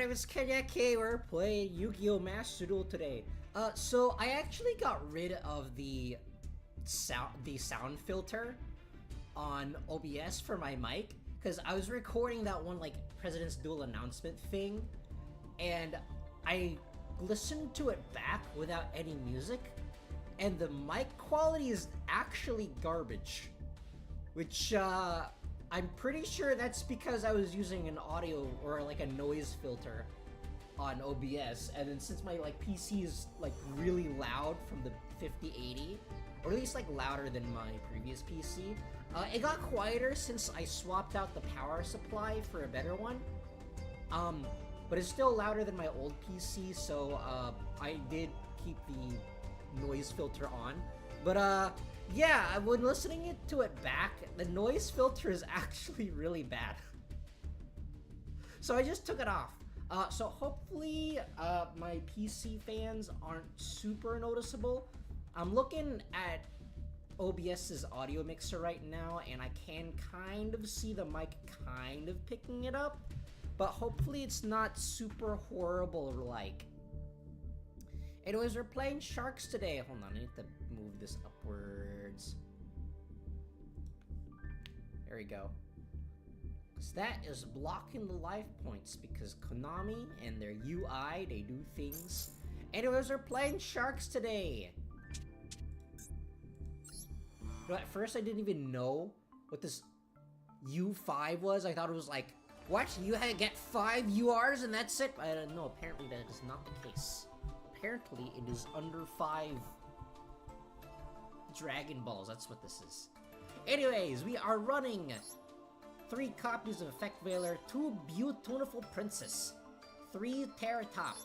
name is Kenyake. We're playing Yu-Gi-Oh! Master Duel today. So I actually got rid of the sound filter on OBS for my mic because I was recording that one like President's Duel announcement thing, and I listened to it back without any music, and the mic quality is actually garbage, which I'm pretty sure that's because I was using an audio or like a noise filter on OBS, and then since my like PC is like really loud from the 5080, or at least like louder than my previous PC, it got quieter since I swapped out the power supply for a better one. But it's still louder than my old PC, so I did keep the noise filter on. But yeah, when listening to it back, the noise filter is actually really bad. So I just took it off. So hopefully my PC fans aren't super noticeable. I'm looking at OBS's audio mixer right now, and I can kind of see the mic kind of picking it up, but hopefully it's not super horrible like. Anyways, we're playing Sharks today. Hold on, I need to move this upwards. There we go. Because that is blocking the life points, because Konami and their UI, they do things. Anyways, we're playing Sharks today. But at first I didn't even know what this U5 was. I thought it was like, what? You had to get 5 URs and that's it? I don't know, apparently that is not the case. Apparently it is under 5 Dragon Balls, that's what this is. Anyways, we are running 3 copies of Effect Veiler, 2 Beautiful Princess, 3 Terratop,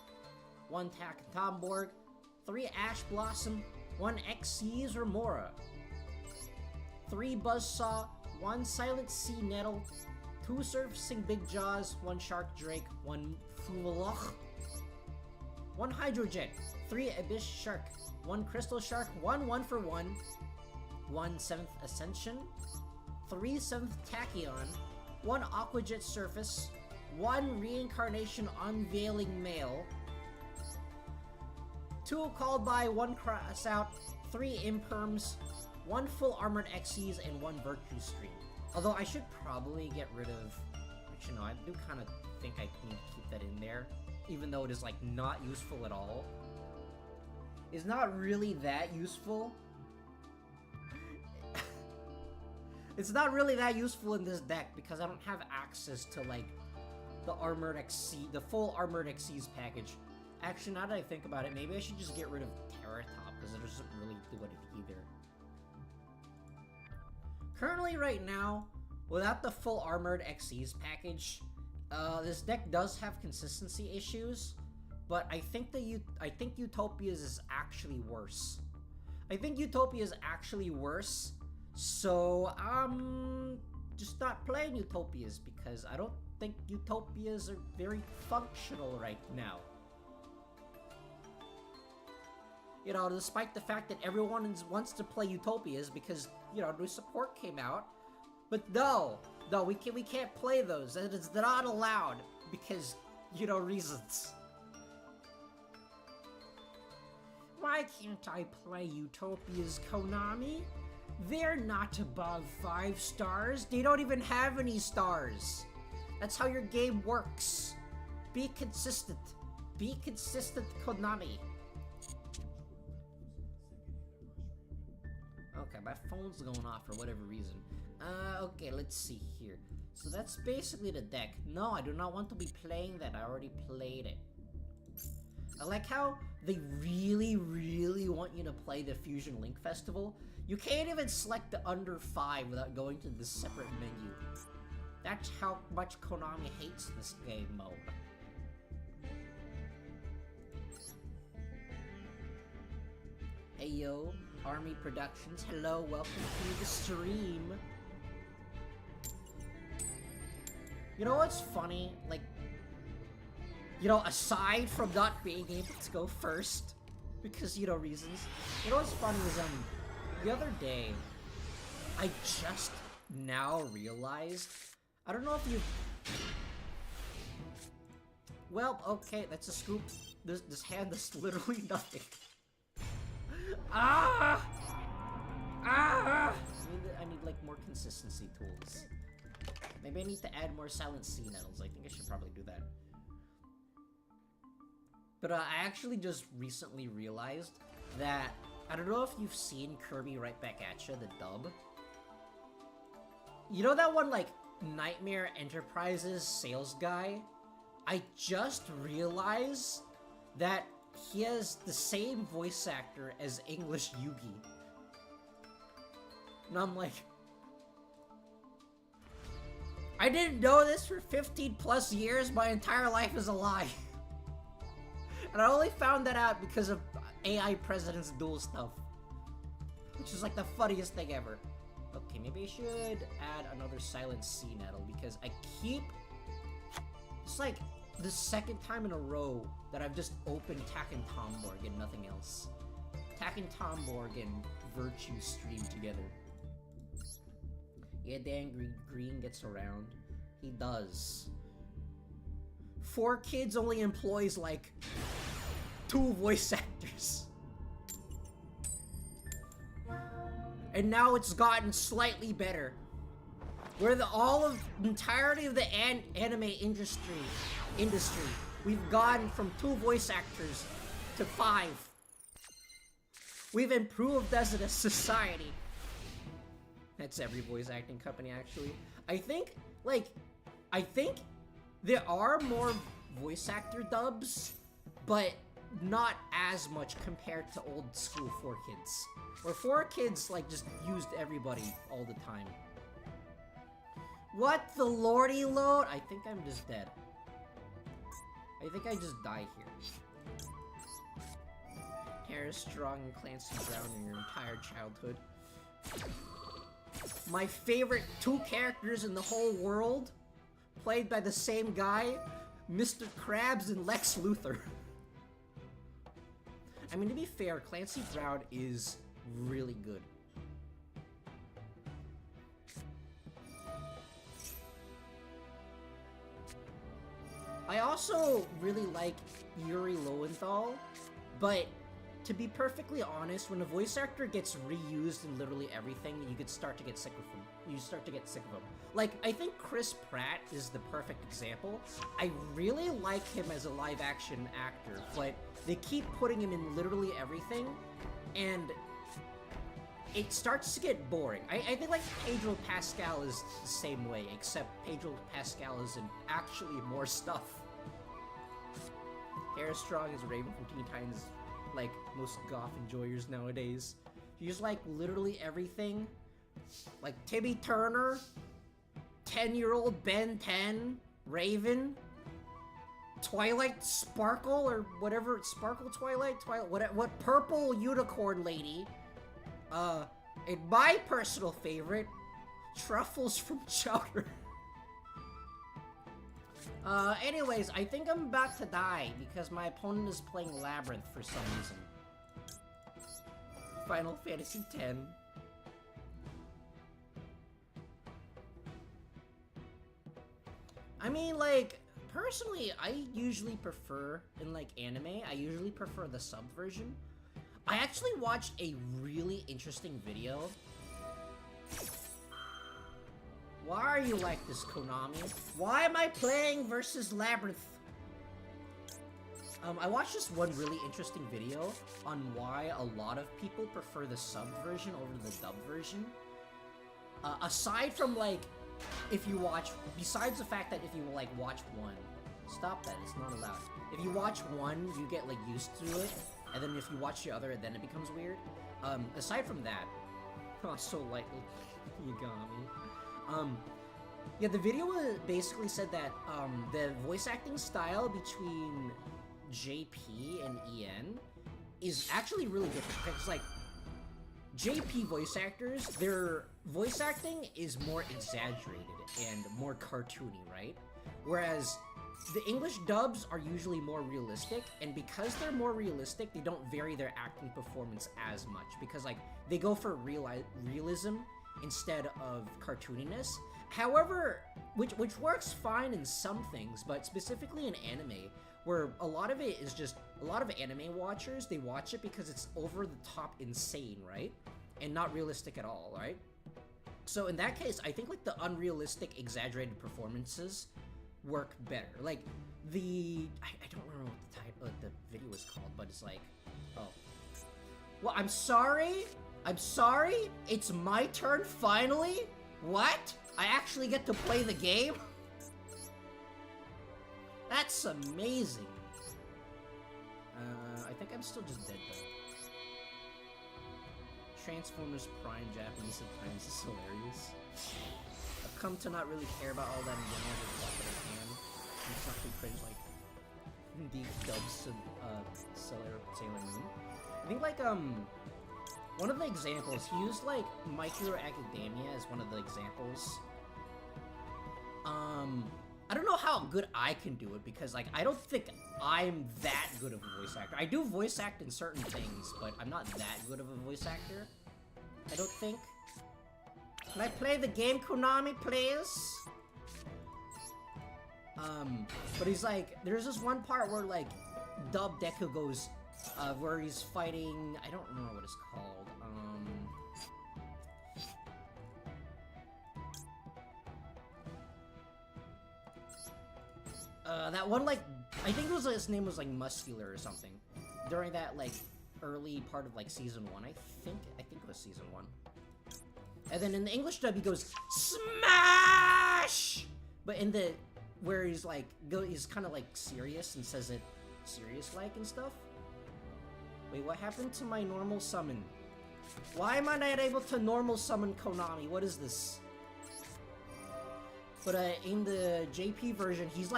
1 Takatomborg, 3 Ash Blossom, 1 Xyz Remora, 3 Buzzsaw, 1 Silent Sea Nettle, 2 Surfacing Big Jaws, 1 Shark Drake, 1 Fulach, 1 Hydrojet, 3 Abyss Shark, 1 Crystal Shark, 1 1-for-1, 1 7th Ascension, 3 7th Tachyon, 1 Aquajet Surface, 1 Reincarnation Unveiling Male, 2 Called By, 1 Cross Out, 3 Imperms, 1 Full Armored Xyz, and 1 Virtue Stream. Although I should probably get rid of... Actually, no, I do kind of think I need to keep that in there, even though it is, like, not useful at all. It's not really that useful. It's not really that useful in this deck, because I don't have access to, like, the Armored Xyz, the full Armored Xyz package. Actually, now that I think about it, maybe I should just get rid of Terratop, because it doesn't really do it either. Currently, right now, without the full Armored Xyz package, this deck does have consistency issues, but I think Utopia's is actually worse. I think Utopia is actually worse, so just not playing Utopias because I don't think Utopias are very functional right now. You know, despite the fact that everyone wants to play Utopias because, you know, new support came out. But no, we can't play those. It's not allowed because, you know, reasons. Why can't I play Utopias, Konami? They're not above 5 stars. They don't even have any stars. That's how your game works. Be consistent. Be consistent, Konami. Okay, my phone's going off for whatever reason. Okay, let's see here. So that's basically the deck. No, I do not want to be playing that. I already played it. I like how they really, really want you to play the Fusion Link Festival. You can't even select the under 5 without going to this separate menu. That's how much Konami hates this game mode. Hey yo, Army Productions, hello, welcome to the stream. You know what's funny? Like, you know, aside from not being able to go first, because, you know, reasons, you know what's funny is, the other day, I just now realized, I don't know if you Well, okay, that's a scoop. This hand does literally nothing. Ah! Ah! I need like more consistency tools. Maybe I need to add more silent C nettles. I think I should probably do that. But I actually just recently realized that, I don't know if you've seen Kirby Right Back at Ya, the dub. You know that one, like, Nightmare Enterprises sales guy? I just realized that he has the same voice actor as English Yugi. And I'm like, I didn't know this for 15 plus years. My entire life is a lie. And I only found that out because of AI President's Duel stuff. Which is like the funniest thing ever. Okay, maybe I should add another silent C nettle because I keep... It's like the second time in a row that I've just opened Tak and Tomborg and nothing else. Tak and Tomborg and Virtue stream together. Yeah, Dan Green gets around. He does. 4Kids only employs like 2 voice actors. And now it's gotten slightly better. Where the entirety of the anime industry, we've gone from 2 voice actors to 5. We've improved as a society. That's every voice acting company, actually. I think there are more voice actor dubs, but not as much compared to old school 4Kids. Where 4Kids, like, just used everybody all the time. What the lordy load? I think I'm just dead. I think I just die here. Tara Strong and Clancy Brown in your entire childhood. My favorite 2 characters in the whole world, played by the same guy, Mr. Krabs and Lex Luthor. I mean, to be fair, Clancy Brown is really good. I also really like Yuri Lowenthal, but to be perfectly honest, when a voice actor gets reused in literally everything, you could start to get sick of him. You start to get sick of him. Like, I think Chris Pratt is the perfect example. I really like him as a live-action actor, but they keep putting him in literally everything, and it starts to get boring. I think, like, Pedro Pascal is the same way, except Pedro Pascal is in actually more stuff. Tara Strong is Raven from Teen Titans, like most goth enjoyers nowadays. She's like literally everything. Like Timmy Turner, 10-year-old Ben 10, Raven, Twilight Sparkle or whatever, Sparkle Twilight, what purple unicorn lady. And my personal favorite, Truffles from Chowder. Anyways, I think I'm about to die because my opponent is playing Labyrinth for some reason. Final Fantasy X. I mean, like, personally, I usually prefer, in, like, anime, I usually prefer the sub version. I actually watched a really interesting video. Why are you like this, Konami? Why am I playing versus Labyrinth? I watched this one really interesting video on why a lot of people prefer the sub version over the dub version. Aside from, like, besides the fact that if you, like, watch one, stop that, it's not allowed. If you watch one, you get, like, used to it, and then if you watch the other, then it becomes weird. Aside from that, oh, so lightly, you got me. Yeah, the video basically said that, the voice acting style between JP and EN is actually really different, because, like, JP voice actors, their voice acting is more exaggerated and more cartoony, right? Whereas the English dubs are usually more realistic, and because they're more realistic, they don't vary their acting performance as much, because, like, they go for realism instead of cartooniness. However, which works fine in some things, but specifically in anime, where a lot of it is just, a lot of anime watchers, they watch it because it's over the top insane, right? And not realistic at all, right? So in that case, I think like the unrealistic, exaggerated performances work better. Like I don't remember what the video was called, but it's like, oh. Well, I'm sorry, it's my turn finally? What? I actually get to play the game? That's amazing. I think I'm still just dead though. Transformers Prime Japanese sometimes is hilarious. I've come to not really care about all that in general, just watch what I can. It's not too cringe like the dubs of Sailor Moon. I think like one of the examples, he used like My Hero Academia as one of the examples. I don't know how good I can do it because like I don't think I'm that good of a voice actor. I do voice act in certain things, but I'm not that good of a voice actor. I don't think. Can I play the game, Konami, please? But he's like, there's this one part where like Dub Deku goes, where he's fighting, I don't remember what it's called. That one, like, I think it was, his name was, like, Muscular or something. During that, like, early part of, like, Season 1. I think it was Season 1. And then in the English dub, he goes, SMASH! But in the, where he's, like, he's kind of, like, serious and says it serious-like and stuff. Wait, what happened to my normal summon? Why am I not able to normal summon Konami? What is this? But in the JP version, he's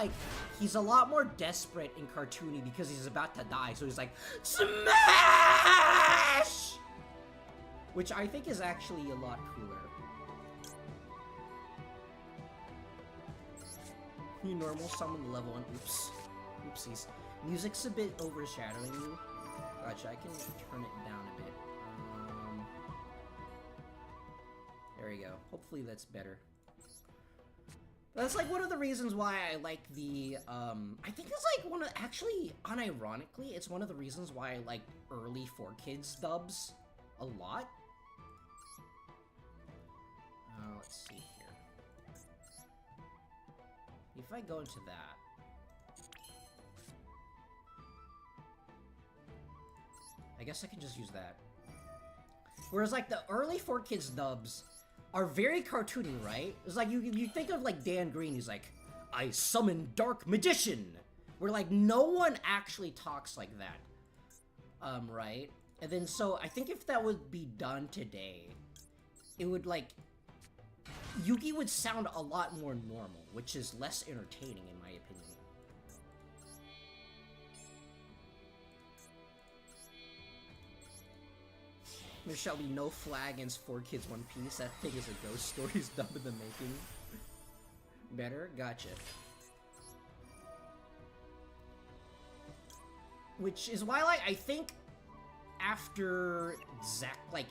a lot more desperate and cartoony because he's about to die. So he's like, SMASH! Which I think is actually a lot cooler. You normal summon the level 1. Oops. Oopsies. Music's a bit overshadowing you. Gotcha, I can turn it down a bit. There we go. Hopefully that's better. That's like one of the reasons why I like the, I think it's like one of, actually, unironically, it's one of the reasons why I like early 4Kids dubs a lot. Let's see here. If I go into that. I guess I can just use that. Whereas like the early 4Kids dubs are very cartoony, right? It's like you think of like Dan Green, he's like, I summon Dark Magician! Where like no one actually talks like that. Right? And then so I think if that would be done today, it would like, Yugi would sound a lot more normal, which is less entertaining in my opinion. There shall be no flag against 4Kids One Piece. That thing is a ghost stories dub in the making. Better? Gotcha. Which is why, like, I think after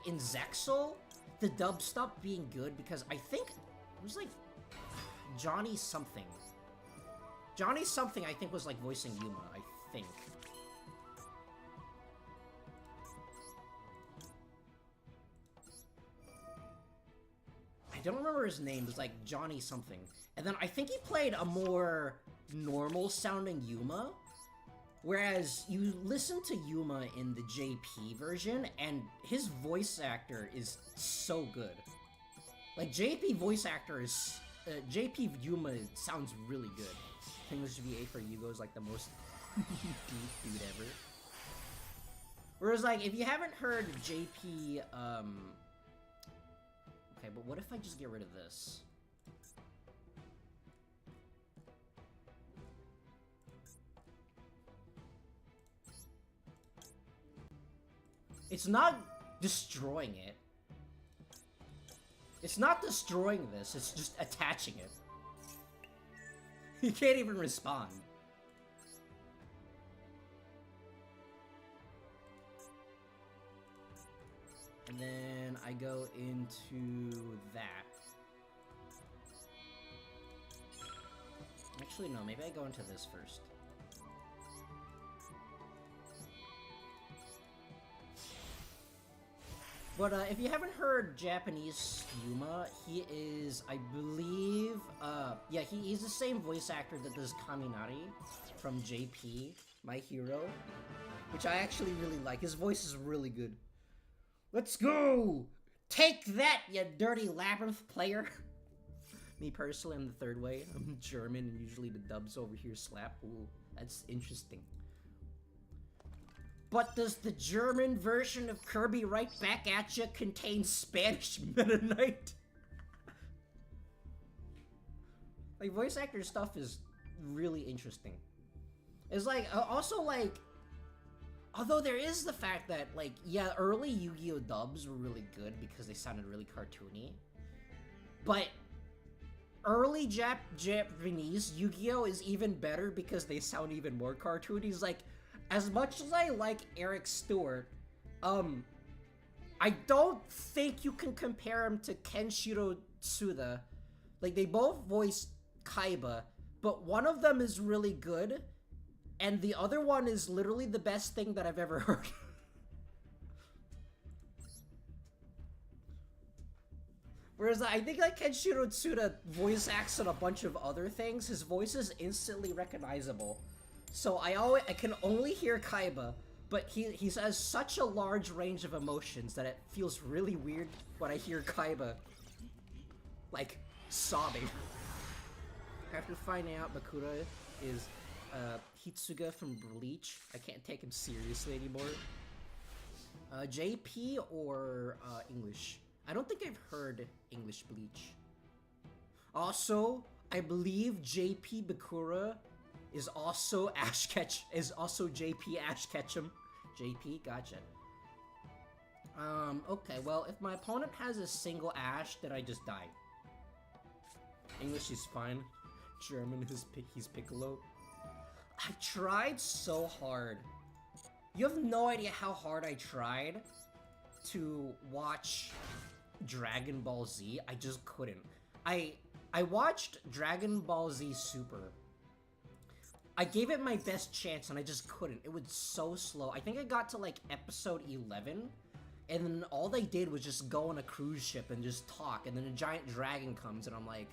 in Zexal, the dub stopped being good because I think it was like Johnny something. Johnny something I think was like voicing Yuma, I think. I don't remember his name, it was like Johnny something. And then I think he played a more normal sounding Yuma. Whereas you listen to Yuma in the JP version, and his voice actor is so good. Like, JP voice actor is... JP Yuma sounds really good. English VA for Yugioh is like the most deep dude ever. Whereas, like, if you haven't heard JP, Okay, but what if I just get rid of this? It's not destroying it. It's not destroying this, it's just attaching it. You can't even respond. And then I go into that. Actually, no, maybe I go into this first. But if you haven't heard Japanese Yuma, he is, I believe, yeah, he's the same voice actor that does Kaminari from JP, My Hero, which I actually really like. His voice is really good. Let's go! Take that, you dirty labyrinth player! Me personally, I'm the third way. I'm German, and usually the dubs over here slap. Ooh, that's interesting. But does the German version of Kirby Right Back at Ya contain Spanish Meta Knight? Like, voice actor stuff is really interesting. It's like, also like, although there is the fact that, like, yeah, early Yu-Gi-Oh! Dubs were really good because they sounded really cartoony. But early Japanese Yu-Gi-Oh! Is even better because they sound even more cartoony. It's like, as much as I like Eric Stewart, I don't think you can compare him to Kenshiro Tsuda. Like, they both voice Kaiba, but one of them is really good, and the other one is literally the best thing that I've ever heard. Whereas I think like Kenshiro Tsuda voice acts on a bunch of other things, his voice is instantly recognizable. So I can only hear Kaiba, but he has such a large range of emotions that it feels really weird when I hear Kaiba, like, sobbing. After finding out Bakura is Hitsuga from Bleach, I can't take him seriously anymore. JP or English? I don't think I've heard English Bleach. Also, I believe JP Bakura is also JP Ash Ketchum. JP, gotcha. Okay, well, if my opponent has a single Ash, then I just die. English is fine. German, he's Piccolo. I tried so hard. You have no idea how hard I tried to watch Dragon Ball Z. I just couldn't. I watched Dragon Ball Z Super. I gave it my best chance and I just couldn't. It was so slow. I think I got to like episode 11 and then all they did was just go on a cruise ship and just talk, and then a giant dragon comes and I'm like,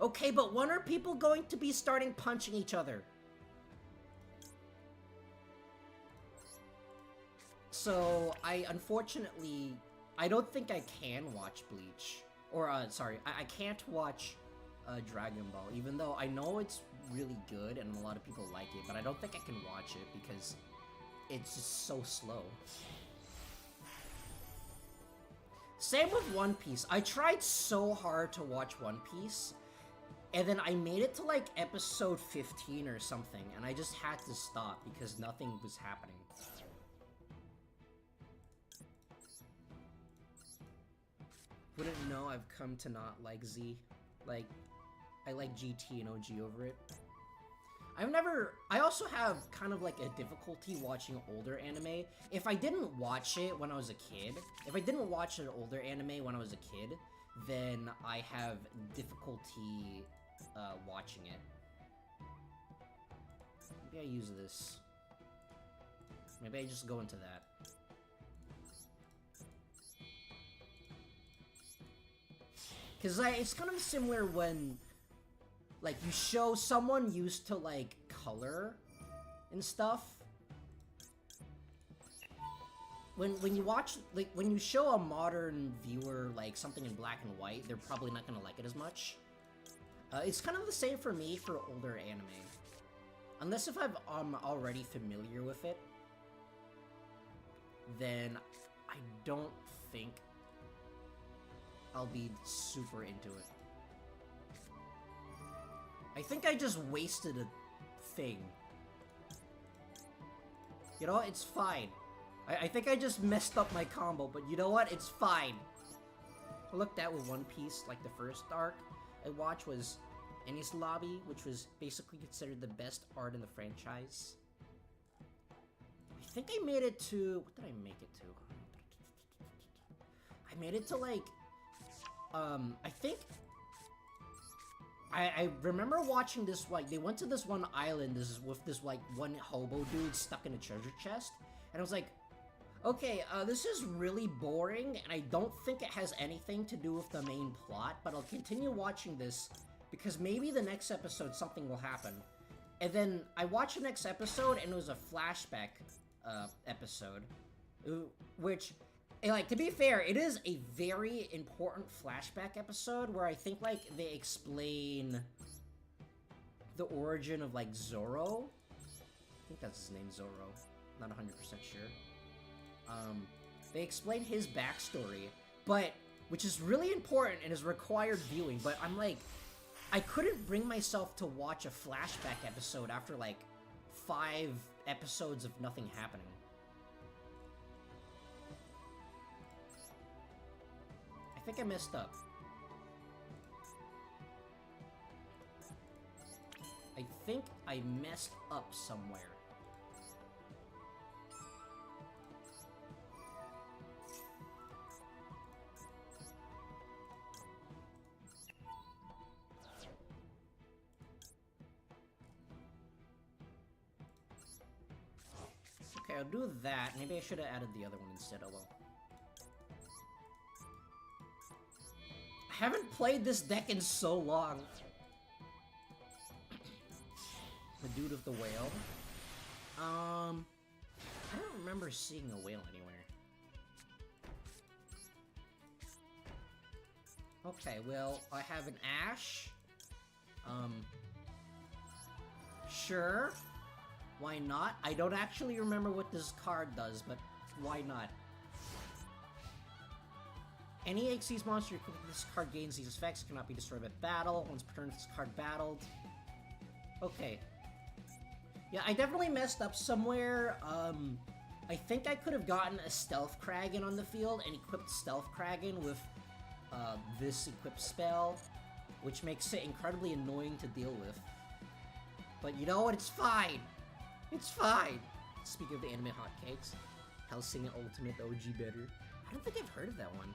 okay, but when are people going to be starting punching each other? So I don't think I can watch Bleach. Or, sorry, I can't watch Dragon Ball, even though I know it's really good and a lot of people like it, but I don't think I can watch it because it's just so slow. Same with One Piece. I tried so hard to watch One Piece, and then I made it to like episode 15 or something, and I just had to stop because nothing was happening. Wouldn't know I've come to not like Z. Like, I like GT and OG over it. I also have kind of like a difficulty watching older anime. If I didn't watch it when I was a kid, if I didn't watch an older anime when I was a kid, then I have difficulty watching it. Maybe I use this. Maybe I just go into that. Cause it's kind of similar when, like, you show someone used to like color and stuff. When you watch, like, when you show a modern viewer like something in black and white, they're probably not gonna like it as much. It's kind of the same for me for older anime, unless if I'm already familiar with it, then I don't think I'll be super into it. I think I just wasted a thing. You know, it's fine. I think I just messed up my combo, but you know what? It's fine. I looked at with One Piece, like the first arc I watched was Enies Lobby, which was basically considered the best art in the franchise. I think I made it to... What did I make it to? I made it to like... I think I remember watching this, like, they went to this one island, with this, like, one hobo dude stuck in a treasure chest, and I was like, okay, this is really boring, and I don't think it has anything to do with the main plot, but I'll continue watching this, because maybe the next episode something will happen. And then I watched the next episode, and it was a flashback, episode, which, like, to be fair, it is a very important flashback episode, where I think, like, they explain the origin of, like, Zoro. I think that's his name, Zoro. Not 100% sure. They explain his backstory, but, which is really important and is required viewing, but I'm like, I couldn't bring myself to watch a flashback episode after, like, 5 episodes of nothing happening. I think I messed up. I think I messed up somewhere. Okay, I'll do that. Maybe I should have added the other one instead. Oh well. I haven't played this deck in so long. The dude of the whale. I don't remember seeing a whale anywhere. Okay, well, I have an Ash. Sure. Why not? I don't actually remember what this card does, but why not? Any Xyz monster equipped with this card gains these effects, cannot be destroyed by battle. Once per turn, this card battled. Okay. Yeah, I definitely messed up somewhere. I think I could have gotten a Stealth Kraken on the field and equipped Stealth Kraken with this equipped spell, which makes it incredibly annoying to deal with. But you know what? It's fine. It's fine! Speaking of the anime hotcakes, Hellsing Ultimate OG better. I don't think I've heard of that one.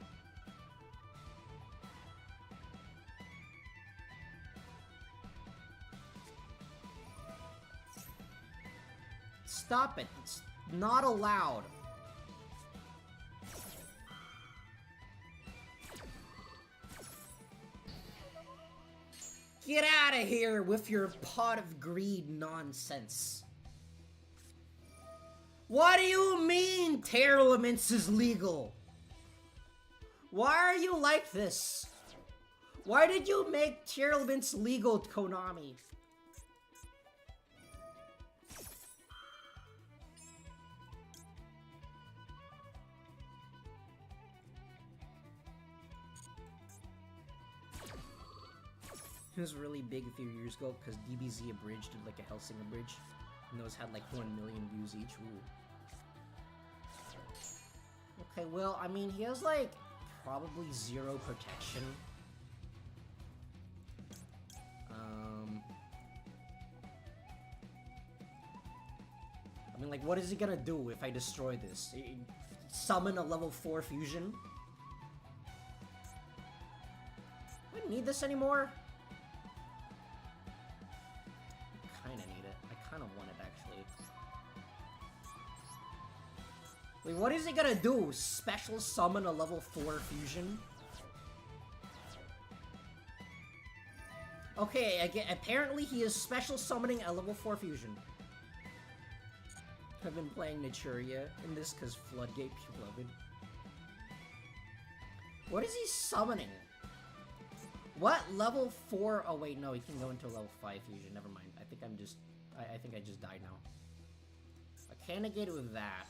Stop it! It's not allowed! Get out of here with your pot of greed nonsense! What do you mean Tear Elements is legal? Why are you like this? Why did you make Tear Elements legal, Konami? It was really big a few years ago because DBZ Abridged did like a Hellsing Abridged, and those had like 1 million views each. Ooh. Okay, well, I mean, he has, like, probably 0 protection. I mean, like, what is he gonna do if I destroy this? Summon a level 4 fusion? Do I need this anymore? I kinda need it. I kinda want it, actually. Wait, what is he gonna do? Special summon a level 4 fusion? Okay, again, apparently he is special summoning a level 4 fusion. I've been playing Naturia in this because Floodgate Beloved. What is he summoning? What level 4? Oh wait, no, he can go into a level 5 fusion. Never mind. I think I'm just... I think I just died now. I can't negate it with that.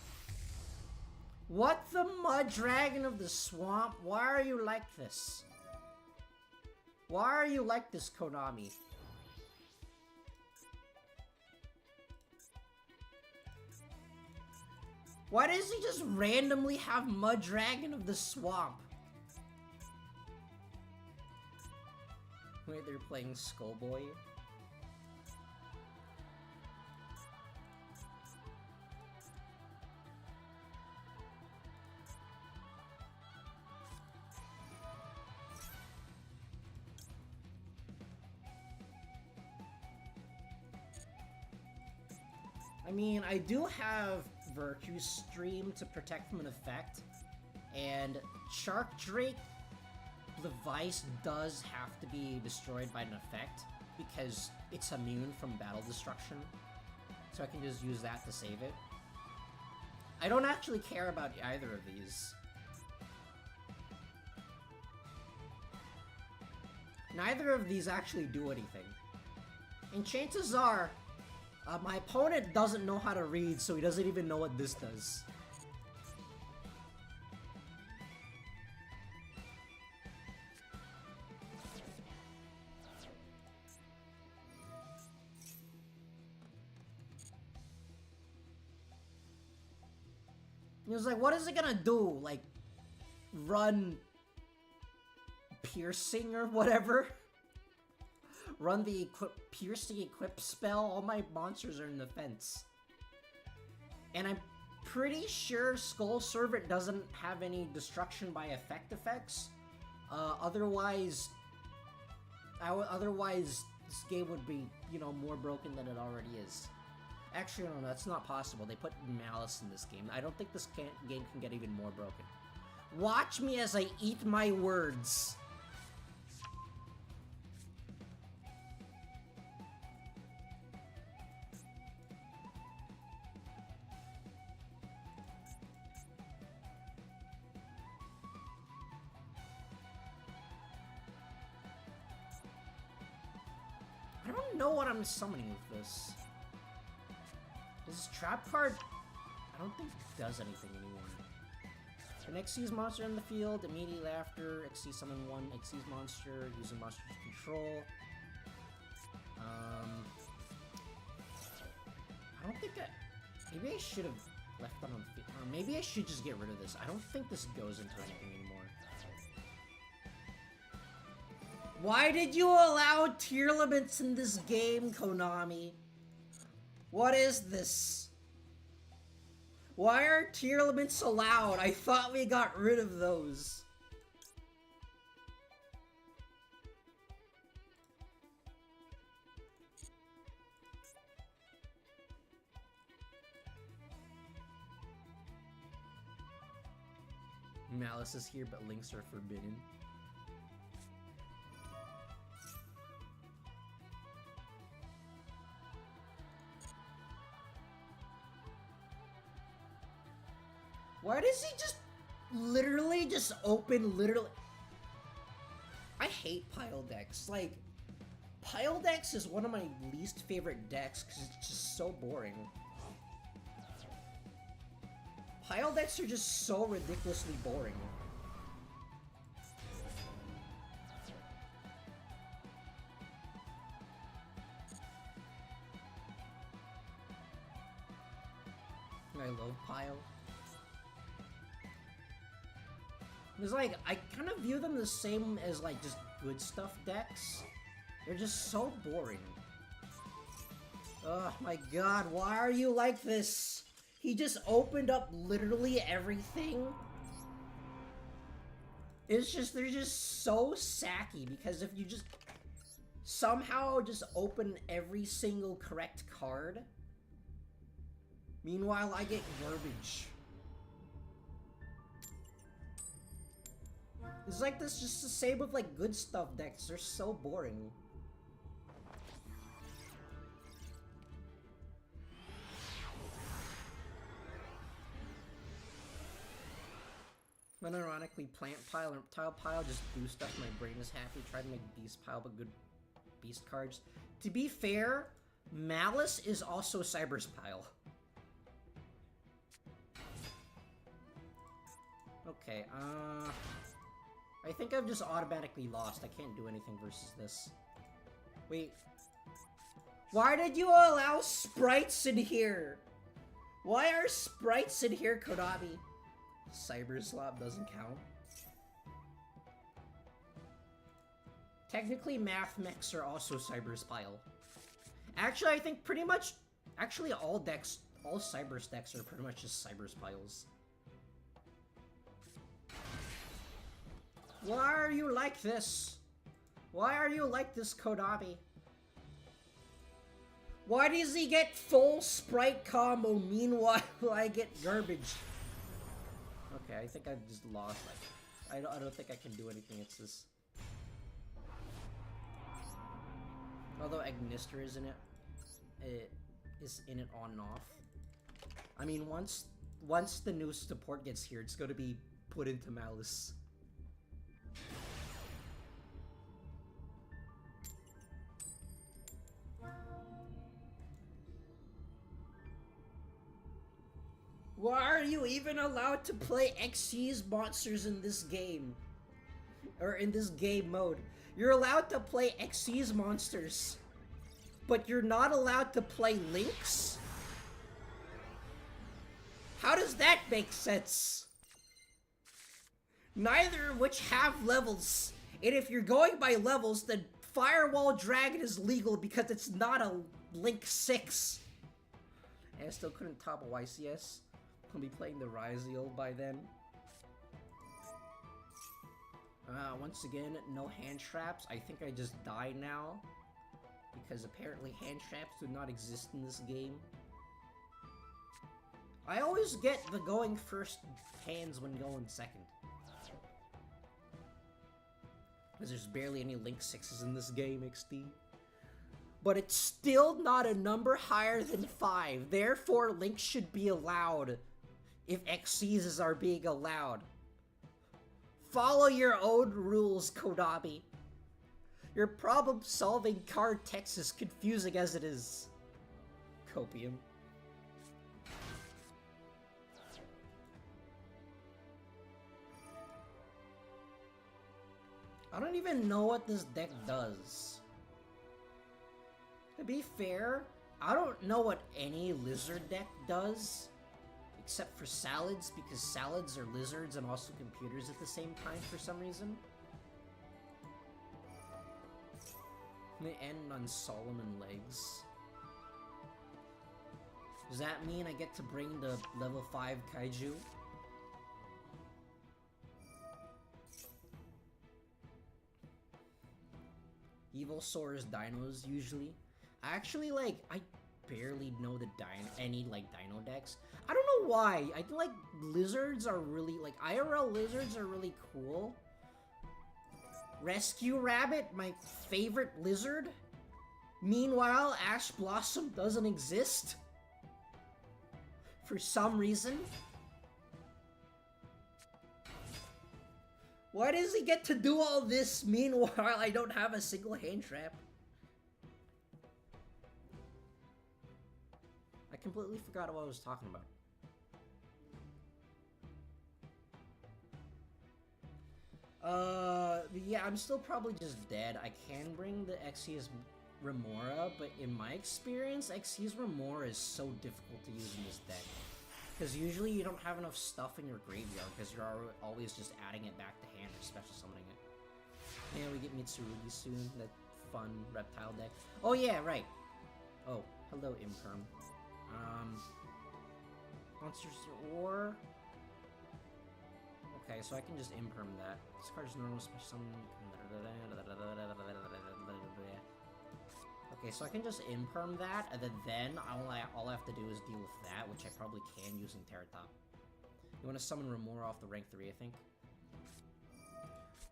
What the mud dragon of the swamp? Why are you like this? Why are you like this, Konami? Why does he just randomly have Mud Dragon of the Swamp? Wait, they're playing Skullboy? mean, I do have Virtue Stream to protect from an effect, and Shark Drake, the Vice does have to be destroyed by an effect, because it's immune from battle destruction, so I can just use that to save it. I don't actually care about either of these. Neither of these actually do anything. And chances are, my opponent doesn't know how to read, so he doesn't even know what this does. He was like, what is it gonna do? Like, run piercing or whatever? Run the piercing equip spell? All my monsters are in the fence. And I'm pretty sure Skull Servant doesn't have any destruction by effect effects. Otherwise, this game would be, you know, more broken than it already is. Actually, no, that's not possible. They put Malice in this game. I don't think this game can get even more broken. Watch me as I eat my words. I don't know what I'm summoning with this. This trap card, I don't think it does anything anymore. An Xyz monster in the field, immediately after, Xyz summon one Xyz monster, using monster's control. I don't think maybe I should have left that on the field. Or maybe I should just get rid of this. I don't think this goes into anything anymore. Why did you allow tier limits in this game, Konami? What is this? Why are tier limits allowed? I thought we got rid of those. Malice is here, but links are forbidden. Why does he just literally just open I hate pile decks. Like, pile decks is one of my least favorite decks because it's just so boring. Pile decks are just so ridiculously boring. I love pile. It's like, I kind of view them the same as, like, just good stuff decks. They're just so boring. Oh my god, why are you like this? He just opened up literally everything. It's just, they're just so sacky, because if you just somehow just open every single correct card, meanwhile I get garbage. It's like this, just the same with like good stuff decks. They're so boring. Unironically, plant pile and reptile pile just do stuff. My brain is happy. Try to make beast pile, but good beast cards. To be fair, Malice is also Cyber's pile. Okay, I think I've just automatically lost. I can't do anything versus this. Wait. Why did you allow sprites in here? Why are sprites in here, Konami? Cyber slot doesn't count. Technically, math mechs are also Cyber's pile. Actually, I think pretty much... Actually, all Cyber's decks are pretty much just Cyber's piles. Why are you like this? Why are you like this, Konami? Why does he get full sprite combo, meanwhile I get garbage? Okay, I think I just lost. I don't think I can do anything. It's this. Although Agnister is in it, it is in it on and off. I mean, once the new support gets here, it's gonna be put into Malice. Why are you even allowed to play XC's monsters in this game? Or in this game mode? You're allowed to play XC's monsters, but you're not allowed to play Lynx? How does that make sense? Neither of which have levels. And if you're going by levels, then Firewall Dragon is legal because it's not a Link 6. And I still couldn't top a YCS. I'll be playing the Ryziel by then. Once again, no hand traps. I think I just died now, because apparently hand traps do not exist in this game. I always get the going first hands when going second. Because there's barely any Link 6s in this game, XD. But it's still not a number higher than 5. Therefore, Link should be allowed if XCs are being allowed. Follow your own rules, Konami. Your problem-solving card text is confusing as it is. Copium. I don't even know what this deck does. To be fair, I don't know what any lizard deck does. Except for salads, because salads are lizards and also computers at the same time for some reason. They end on Solomon legs. Does that mean I get to bring the level 5 kaiju? Evil Soar's dinos usually. Actually, like, I barely know any dino decks. I don't know why. I feel like lizards are really, like, IRL lizards are really cool. Rescue Rabbit, my favorite lizard. Meanwhile, Ash Blossom doesn't exist. For some reason. Why does he get to do all this, meanwhile I don't have a single hand trap? I completely forgot what I was talking about. Yeah, I'm still probably just dead. I can bring the Xyz Remora, but in my experience, Xyz Remora is so difficult to use in this deck. Because usually you don't have enough stuff in your graveyard, because you're always just adding it back to hand or special summoning it. Yeah, we get Mitsurugi soon, that fun reptile deck. Oh yeah, right. Oh, hello Imperm. Monsters or... Okay, so I can just Imperm that. This card is normal special summon... Okay, so I can just Imperm that, and then all I have to do is deal with that, which I probably can using Terratop. You want to summon Remora off the rank 3, I think?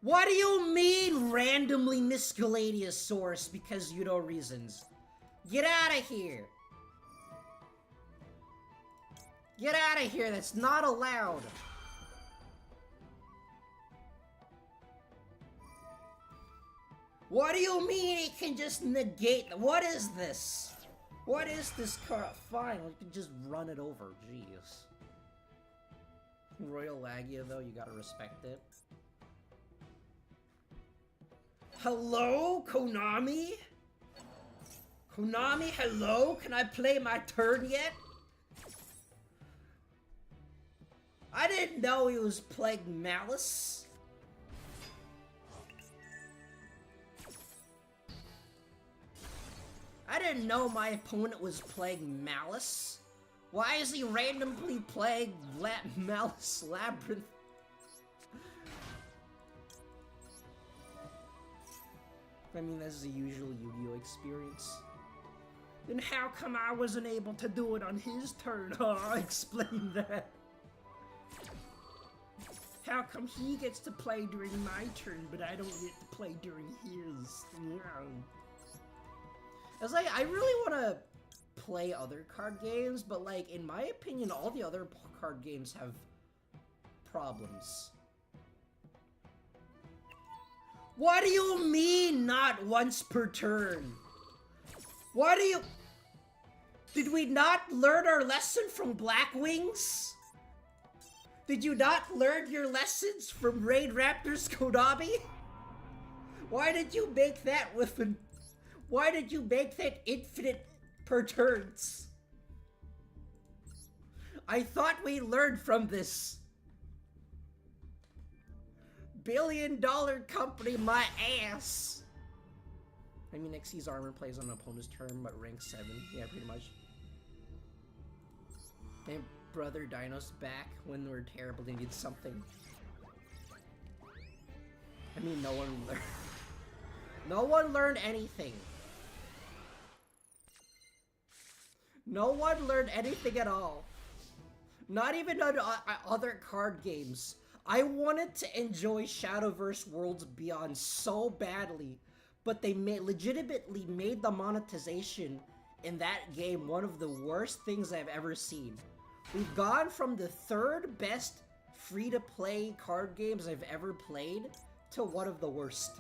What do you mean, randomly Miscellaneousaurus, because you know reasons? Get out of here! Get out of here, that's not allowed! What do you mean it can just negate? What is this? What is this card? Fine, we can just run it over, jeez. Royal Lagia though, you gotta respect it. Hello, Konami? Konami, hello? Can I play my turn yet? I didn't know he was playing Malice. I didn't know my opponent was playing Malice. Why is he randomly playing Malice Labyrinth? I mean, this is a usual Yu-Gi-Oh experience. Then how come I wasn't able to do it on his turn? Oh, explain that. How come he gets to play during my turn, but I don't get to play during his? I was like, I really want to play other card games, but like, in my opinion, all the other card games have problems. What do you mean, not once per turn? What do you... Did we not learn our lesson from Black Wings? Did you not learn your lessons from Raid Raptors Konami? Why did you make that with an... Why did you make that infinite per turns? I thought we learned from this. Billion-dollar company, my ass. I mean, Xyz's armor plays on an opponent's turn, but rank 7. Yeah, pretty much. And Brother Dino's back when we're terrible, they need something. I mean, no one learned. No one learned anything. No one learned anything at all. Not even on other card games. I wanted to enjoy Shadowverse Worlds Beyond so badly, but they legitimately made the monetization in that game one of the worst things I've ever seen. We've gone from the 3rd best free-to-play card games I've ever played to one of the worst.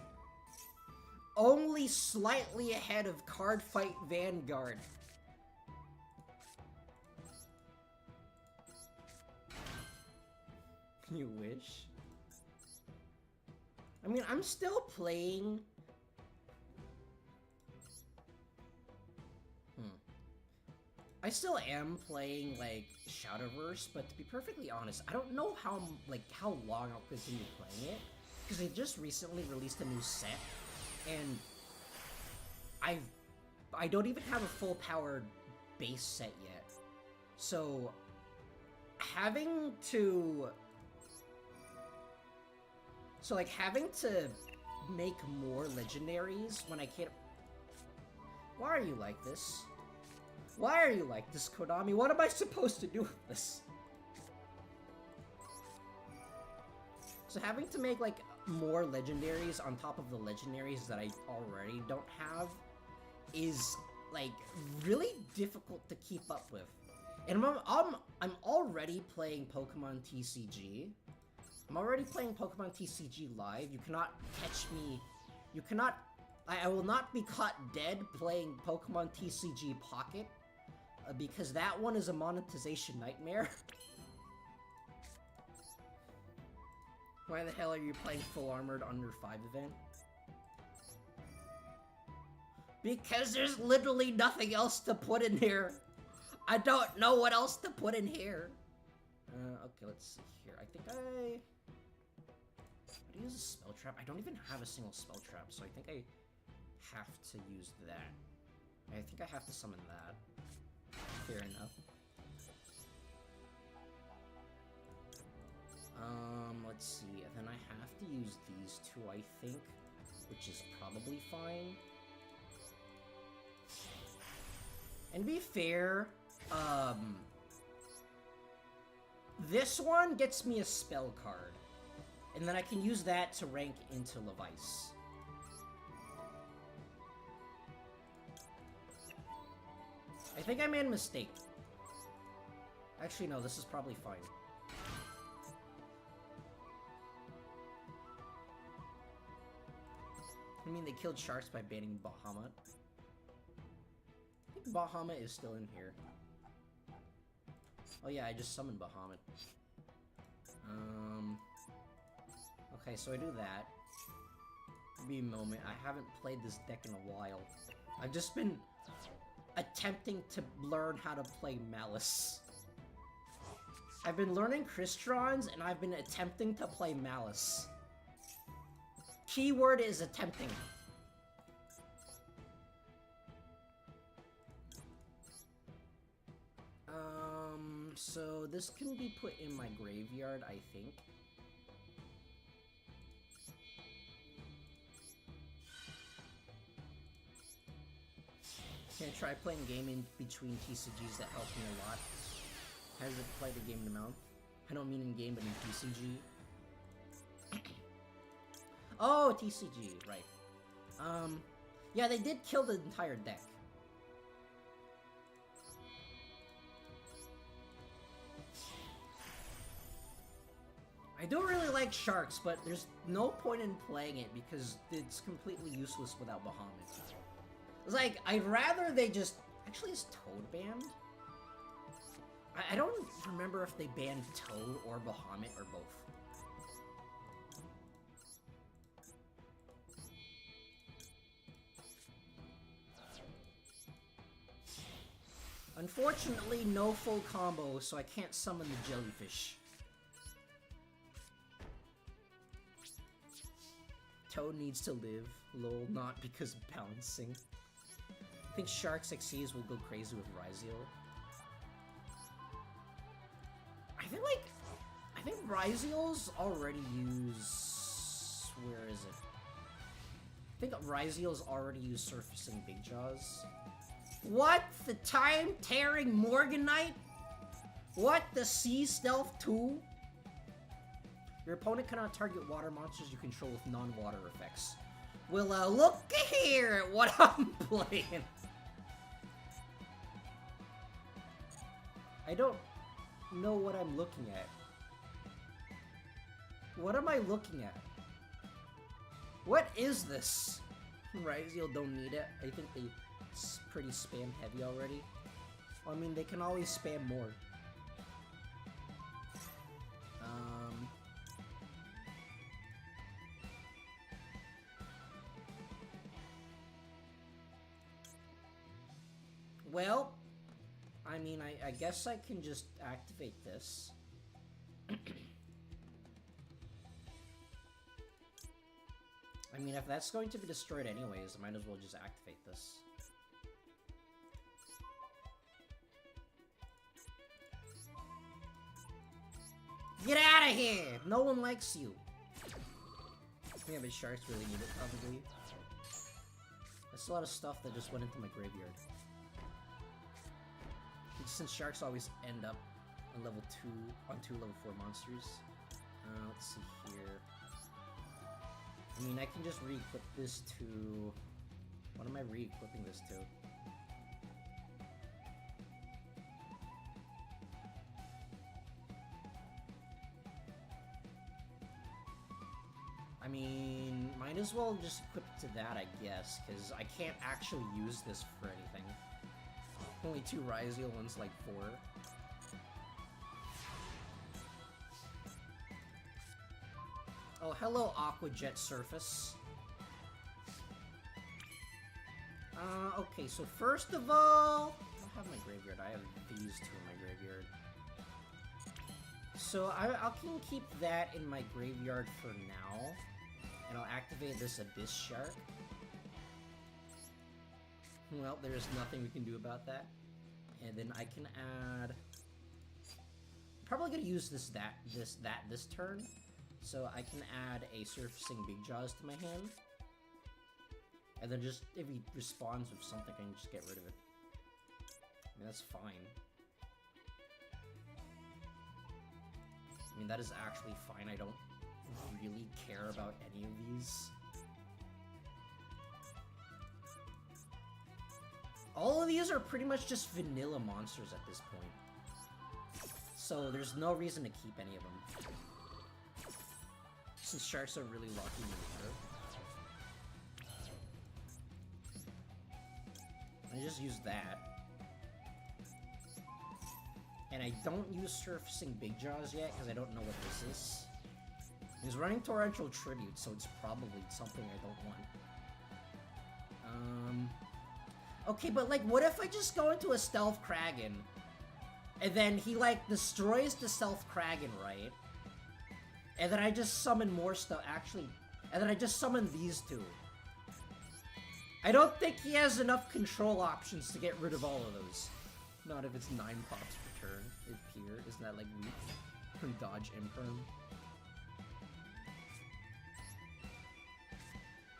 Only slightly ahead of Card Fight Vanguard. You wish. I mean, I'm still playing... I still am playing, like, Shadowverse, but to be perfectly honest, I don't know how long I'll continue playing it, because they just recently released a new set, and I don't even have a full-powered base set yet. So, having to make more legendaries when I can't... Why are you like this? Why are you like this, Konami? What am I supposed to do with this? So having to make, like, more legendaries on top of the legendaries that I already don't have is, like, really difficult to keep up with. And I'm already playing Pokemon TCG. I'm already playing Pokemon TCG Live. You cannot catch me. You cannot... I will not be caught dead playing Pokemon TCG Pocket. Because that one is a monetization nightmare. Why the hell are you playing Full Armored Under 5 event? Because there's literally nothing else to put in here. I don't know what else to put in here. Okay, let's see here. I think I use a spell trap. I don't even have a single spell trap, so I think I have to use that. I think I have to summon that. Fair enough. Let's see. Then I have to use these two, I think, which is probably fine. And to be fair, this one gets me a spell card, and then I can use that to rank into Levice. I think I made a mistake. Actually, no, this is probably fine. I mean, they killed sharks by banning Bahamut. I think Bahamut is still in here. Oh yeah, I just summoned Bahamut. Okay, so I do that. Give me a moment. I haven't played this deck in a while. I've just been attempting to learn how to play Malice. I've been learning Cristrons, and I've been attempting to play Malice. Keyword is attempting. So this can be put in my graveyard, I think. Can I try playing game in between TCGs that helped me a lot? Hasn't played a game in a month. I don't mean in game, but in TCG. Oh, TCG, right. Yeah, they did kill the entire deck. I don't really like sharks, but there's no point in playing it because it's completely useless without Bahamut. It's like, I'd rather they just... Actually, is Toad banned? I don't remember if they banned Toad or Bahamut or both. Unfortunately, no full combo, so I can't summon the jellyfish. Toad needs to live, lol, not because of balancing. I think Sharks XCs will go crazy with Ryziel. I think Ryziel's already use... Where is it? I think Ryziel's already used Surfacing Big Jaws. What? The time-tearing Morganite? What? The Sea Stealth 2? Your opponent cannot target water monsters you control with non-water effects. Well, look here at what I'm playing. I don't know what I'm looking at. What am I looking at? What is this? Ryziel don't need it. I think they pretty spam heavy already. Well, I mean, they can always spam more. Well, I mean, I guess I can just activate this. I mean, if that's going to be destroyed anyways, I might as well just activate this. Get out of here! No one likes you. Yeah, but sharks really need it, probably. That's a lot of stuff that just went into my graveyard. Since sharks always end up on level 2, on 2 level 4 monsters. Let's see here. I mean, I can just re-equip this to... What am I re-equipping this to? I mean, might as well just equip it to that, I guess, because I can't actually use this for anything. Only 2 Ryziel, one's like 4. Oh, hello, Aqua Jet Surface. Okay, so first of all... I don't have my graveyard, I have these 2 in my graveyard. So I can keep that in my graveyard for now. And I'll activate this Abyss Shark. Well, there's nothing we can do about that. And then I can add... I'm probably gonna use this turn. So I can add a Surfacing Big Jaws to my hand. And then just, if he responds with something, I can just get rid of it. I mean, that's fine. I mean, that is actually fine. I don't really care about any of these. All of these are pretty much just vanilla monsters at this point. So there's no reason to keep any of them. Since sharks are really lucky in the water. I just use that. And I don't use Surfacing Big Jaws yet, because I don't know what this is. He's running Torrential Tribute, so it's probably something I don't want. Okay, but like, what if I just go into a Stealth Kraken, and then he, like, destroys the Stealth Kraken, right? And then I just summon more stuff, actually, and then I just summon these 2. I don't think he has enough control options to get rid of all of those. Not if it's 9 pops per turn. Appear, isn't that like weak? From dodge imperm.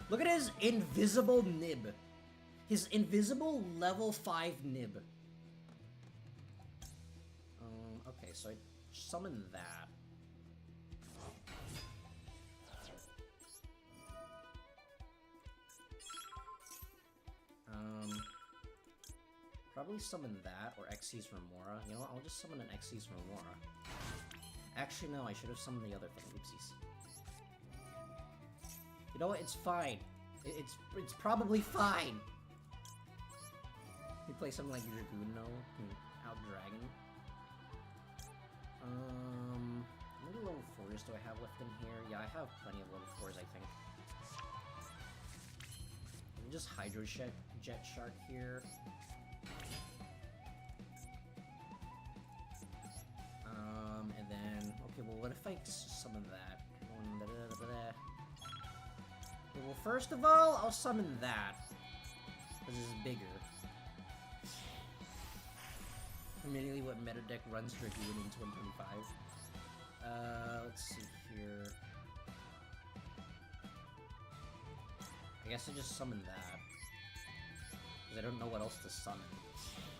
Look at his invisible nib. his invisible level 5 nib. Okay, so I summon that. Probably summon that, or Xyz Remora. You know what, I'll just summon an Xyz Remora. Actually, no, I should have summoned the other thing. Oopsies. You know what, it's fine. It's probably fine! You play something like Dragoon, no? Out Dragon. How many level 4s do I have left in here? Yeah, I have plenty of level 4s, I think. Let me just Hydro Jet Shark here. And then... Okay, well, what if I summon that? Okay, well, first of all, I'll summon that. Because it's bigger. Immediately what meta deck runs Dragoon into 125. Let's see here. I guess I just summon that. Because I don't know what else to summon.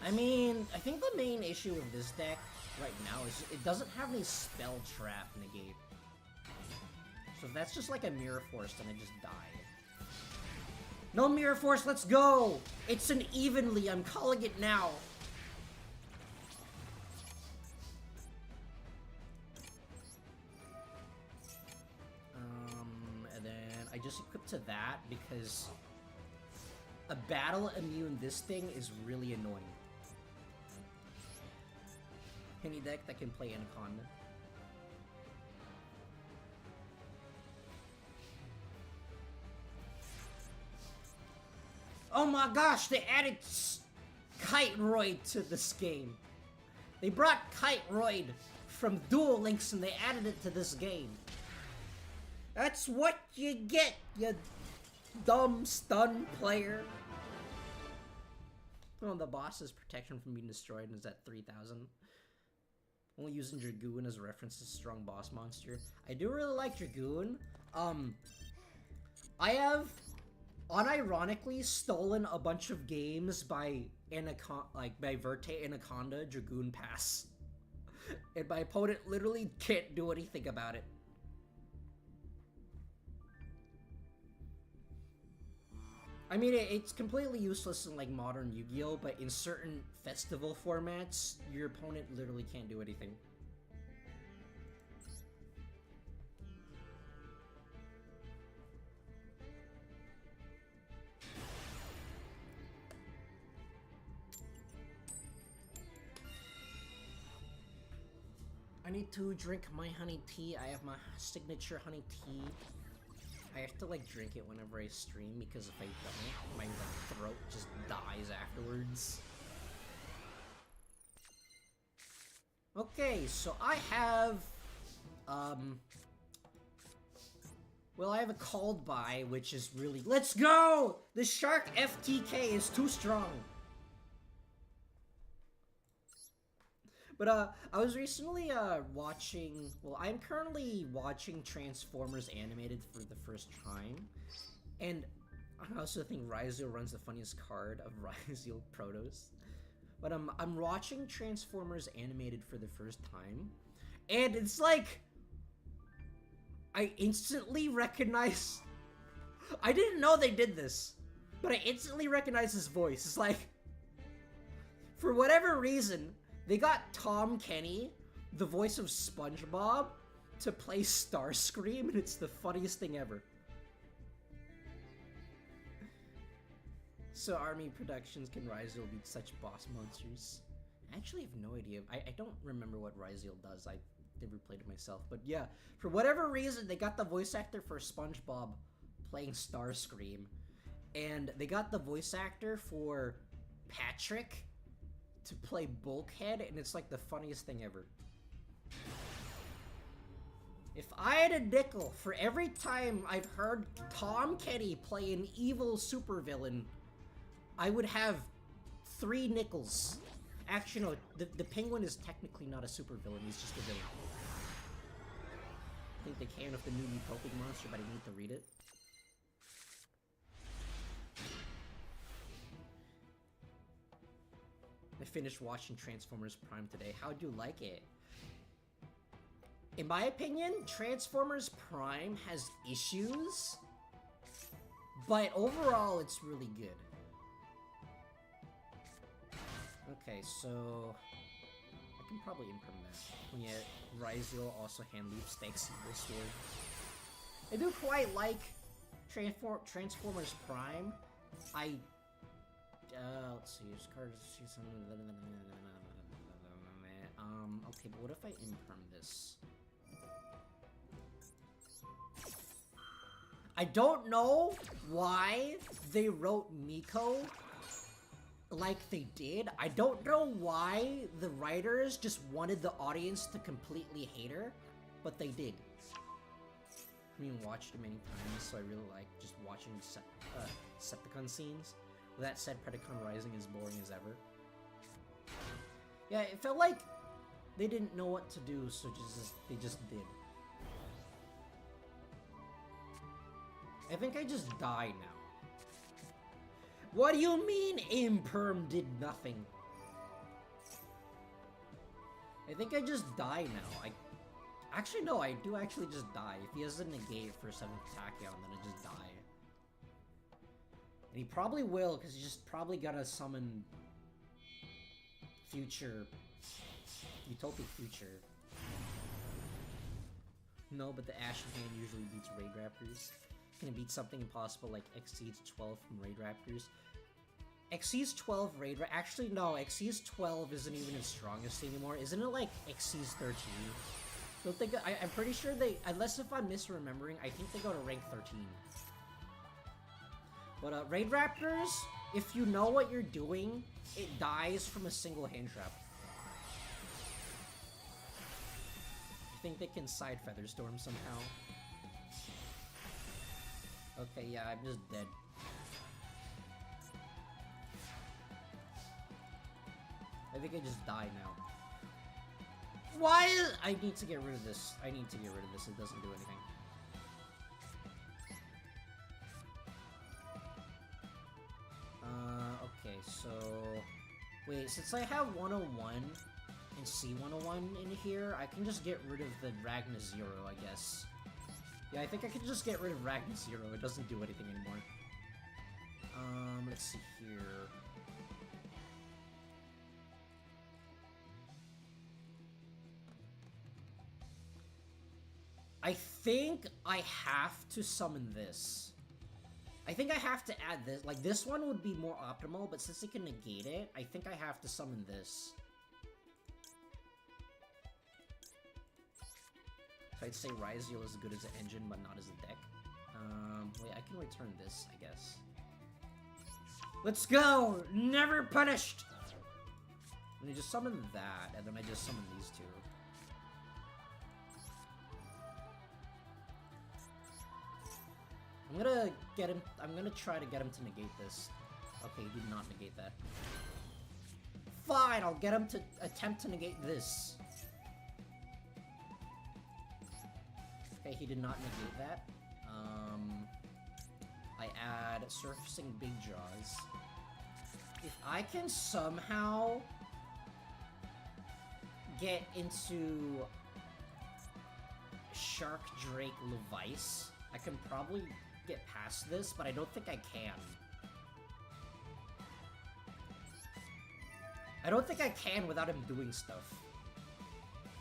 I mean, I think the main issue with this deck right now is it doesn't have any Spell Trap negate. So if that's just like a Mirror Force, then I just die. No Mirror Force, let's go! It's an evenly, I'm calling it now! And then I just equip to that because a battle immune this thing is really annoying. Any deck that can play Anaconda. Oh my gosh, they added Kite-Roid to this game. They brought Kite-Roid from Duel Links and they added it to this game. That's what you get, you dumb stun player. Well, the boss's protection from being destroyed is at 3,000. Only using Dragoon as a reference to strong boss monster. I do really like Dragoon. I have unironically stolen a bunch of games by by Verte Anaconda Dragoon Pass. And my opponent literally can't do anything about it. I mean, it's completely useless in, like, modern Yu-Gi-Oh!, but in certain festival formats, your opponent literally can't do anything. I need to drink my honey tea. I have my signature honey tea. I have to, like, drink it whenever I stream, because if I don't, my throat just dies afterwards. Okay, so I have, well, I have a called by, which is really— let's go! The Shark FTK is too strong! But, I was recently, watching— well, I'm currently watching Transformers Animated for the first time, and I also think Ryzeo runs the funniest card of Ryzeo Protos. But, I'm watching Transformers Animated for the first time, and it's like— I instantly recognize— I didn't know they did this, but I instantly recognize his voice. It's like, for whatever reason, they got Tom Kenny, the voice of SpongeBob, to play Starscream, and it's the funniest thing ever. So Army Productions, can Ryzeo beat such boss monsters? I actually have no idea. I don't remember what Ryzeo does. I never played it myself. But yeah, for whatever reason, they got the voice actor for SpongeBob playing Starscream. And they got the voice actor for Patrick to play Bulkhead, and it's like the funniest thing ever. If I had a nickel for every time I've heard Tom Kenny play an evil supervillain, I would have 3 nickels. Actually, no, the Penguin is technically not a supervillain, he's just a villain. I think they can with the new Utopic monster, but I need to read it. I finished watching Transformers Prime today. How'd you like it? In my opinion, Transformers Prime has issues, but overall, it's really good. Okay, so I can probably imprint that. And yet, Yugioh also hand leaps thanks Evil Sword. I do quite like Transformers Prime. Let's see, okay, but what if I imprint this? I don't know why they wrote Miko like they did. I don't know why the writers just wanted the audience to completely hate her, but they did. I mean, watched it many times, so I really like just watching Decepticon scenes. With that said, Predacon Rising is boring as ever. Yeah, it felt like they didn't know what to do, so they just did. I think I just died now. What do you mean Imperm did nothing? I think I just die now. Actually, no, I do actually just die. If he has a negate for 7th Tachyon, then I just die. And he probably will, because he's just probably gonna summon future... Utopic Future. No, but the Ashen Hand usually beats Raid Raptors. Can beat something impossible like Exceeds 12 from Raid Raptors. Exceeds 12 Raid Raptors... Actually, no, Exceeds 12 isn't even his strongest anymore. Isn't it like Exceeds 13? Don't think... I'm pretty sure they... Unless if I'm misremembering, I think they go to rank 13. But Raid Raptors, if you know what you're doing, it dies from a single hand trap. I think they can side Featherstorm somehow. Okay, yeah, I'm just dead. I think I just die now. Why is... I need to get rid of this. I need to get rid of this. It doesn't do anything. Okay, so... Wait, since I have 101 and C101 in here, I can just get rid of the Ragna Zero, I guess. Yeah, I think I can just get rid of Ragna Zero. It doesn't do anything anymore. Let's see here. I think I have to summon this. I think I have to add this. Like, this one would be more optimal, but since it can negate it, I think I have to summon this. So I'd say Yugioh is as good as an engine, but not as a deck. Wait, I can return this, I guess. Let's go! Never punished! And I just summon that, and then I just summon these two. I'm gonna try to get him to negate this. Okay, he did not negate that. Fine, I'll get him to attempt to negate this. Okay, he did not negate that. I add Surfacing Big Jaws. If I can somehow get into Shark Drake Levice, I can probably get past this, but I don't think I can. I don't think I can without him doing stuff.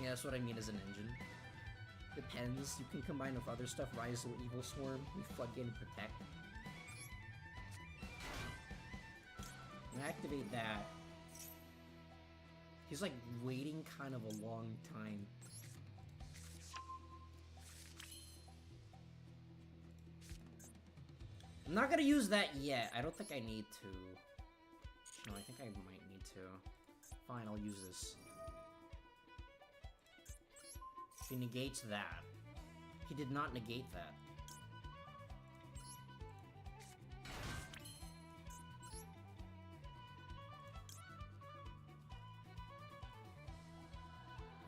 Yeah, that's what I mean as an engine. Depends. You can combine with other stuff. Rise of Evil Swarm, we Floodgate and Protect. And activate that. He's like waiting kind of a long time. I'm not gonna use that yet. I don't think I need to. No, I think I might need to. Fine, I'll use this. He negates that. He did not negate that.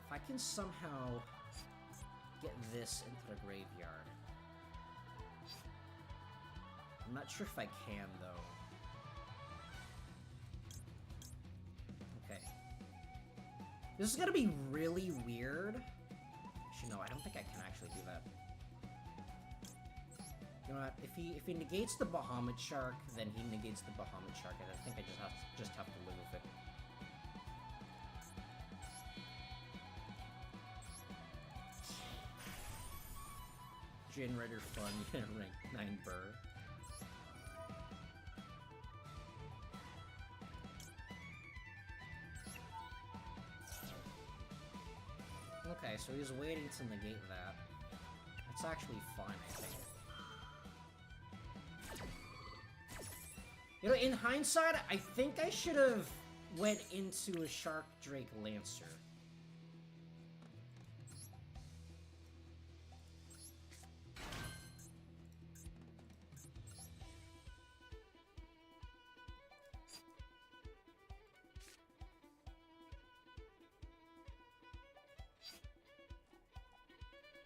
If I can somehow get this into the graveyard. I'm not sure if I can, though. This is gonna be really weird. Actually, no, I don't think I can actually do that. You know what? If he negates the Bahamut Shark, then he negates the Bahamut Shark, and I think I just have to live with it. Generator fun, rank 9 burr. Okay, so he's waiting to negate that. It's actually fine, I think. You know, in hindsight, I think I should have went into a Shark Drake Lancer.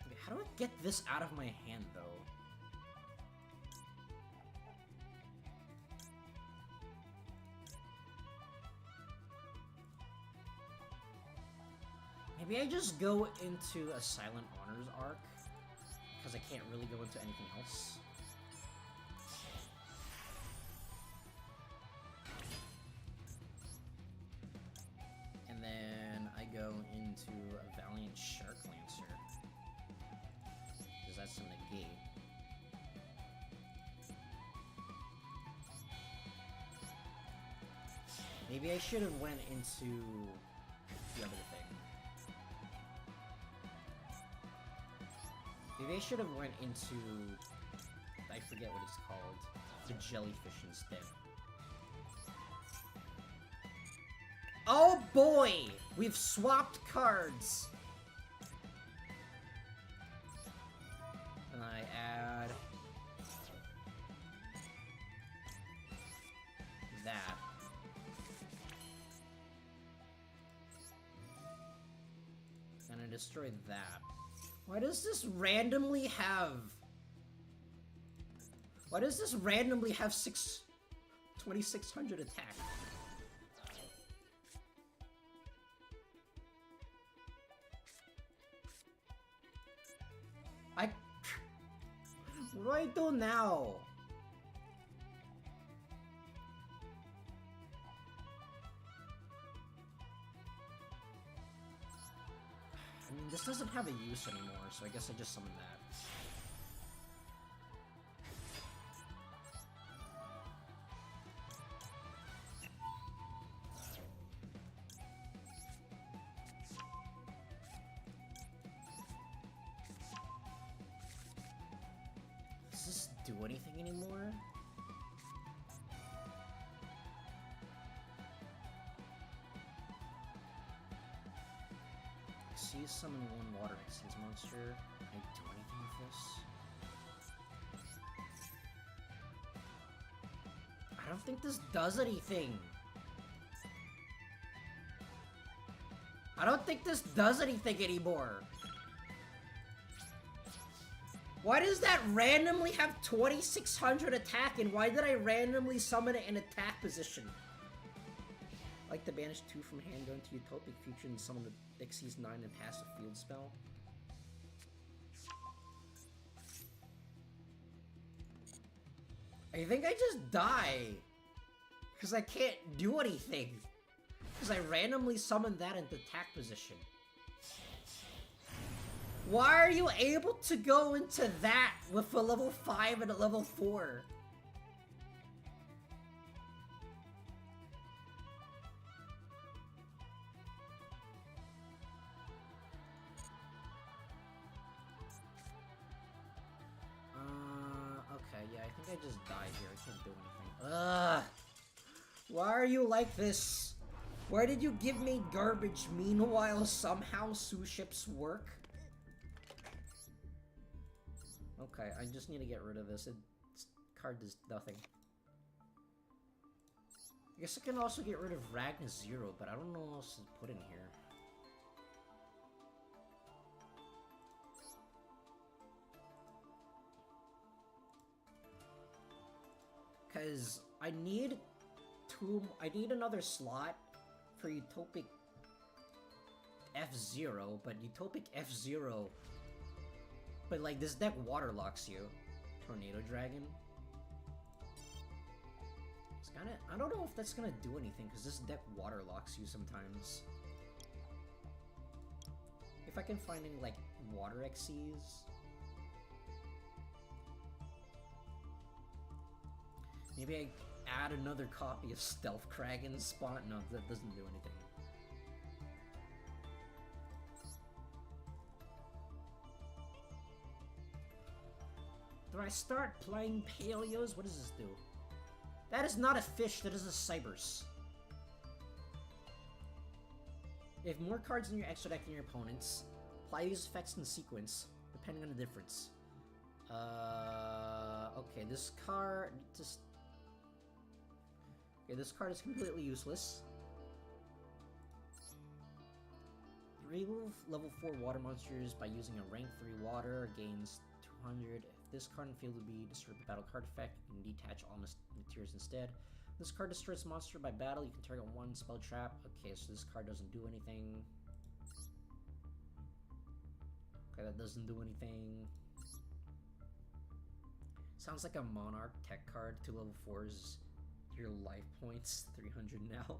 Okay, how do I get this out of my hand, though? Maybe I just go into a Silent Honors arc, because I can't really go into anything else. And then I go into a Valiant Shark Lancer, because that's a negate. Maybe I should have went into the other thing. Maybe I should have went into... I forget what it's called. The jellyfish instead. Oh boy! We've swapped cards! And I add... that. And I destroyed that. Why does this randomly have... Why does this randomly have 2600 attack? What do I do now? I mean, this doesn't have a use anymore, so I guess I just summon that. Does this do anything anymore? See, summon one water Xyz monster. Can I do anything with this? I don't think this does anything. I don't think this does anything anymore. Why does that randomly have 2600 attack, and why did I randomly summon it in attack position? Like to banish 2 from hand, go into Utopic Future and summon the Xyz 9 and pass a field spell. I think I just die. Because I can't do anything. Because I randomly summoned that into attack position. Why are you able to go into that with a level 5 and a level 4? Okay, yeah, I think I just died here. I can't do anything. Ugh! Why are you like this? Why did you give me garbage? Meanwhile, somehow Suships work? Okay, I just need to get rid of this. This card does nothing. I guess I can also get rid of Ragna Zero, but I don't know what else to put in here. Cause I need another slot for Utopic F-Zero, but Utopic F-Zero. But like, this deck water locks you. Tornado Dragon. It's kinda... I don't know if that's gonna do anything, because this deck water locks you sometimes. If I can find any, like, water XCs. Maybe I add another copy of Stealth Kragen's spot? No, that doesn't do anything. Do I start playing Paleos? What does this do? That is not a fish, that is a Cybers. If more cards in your extra deck than your opponent's, apply these effects in sequence, depending on the difference. Okay, this card just... Okay, this card is completely useless. Remove level 4 water monsters by using a rank 3 water, gains 200. If this card and field would be destroyed by battle card effect, you can detach all materials instead. This card destroys a monster by battle, you can target one spell trap. Okay, so this card doesn't do anything. Okay, that doesn't do anything. Sounds like a Monarch tech card. 2 level 4s. Your life points. 300 now.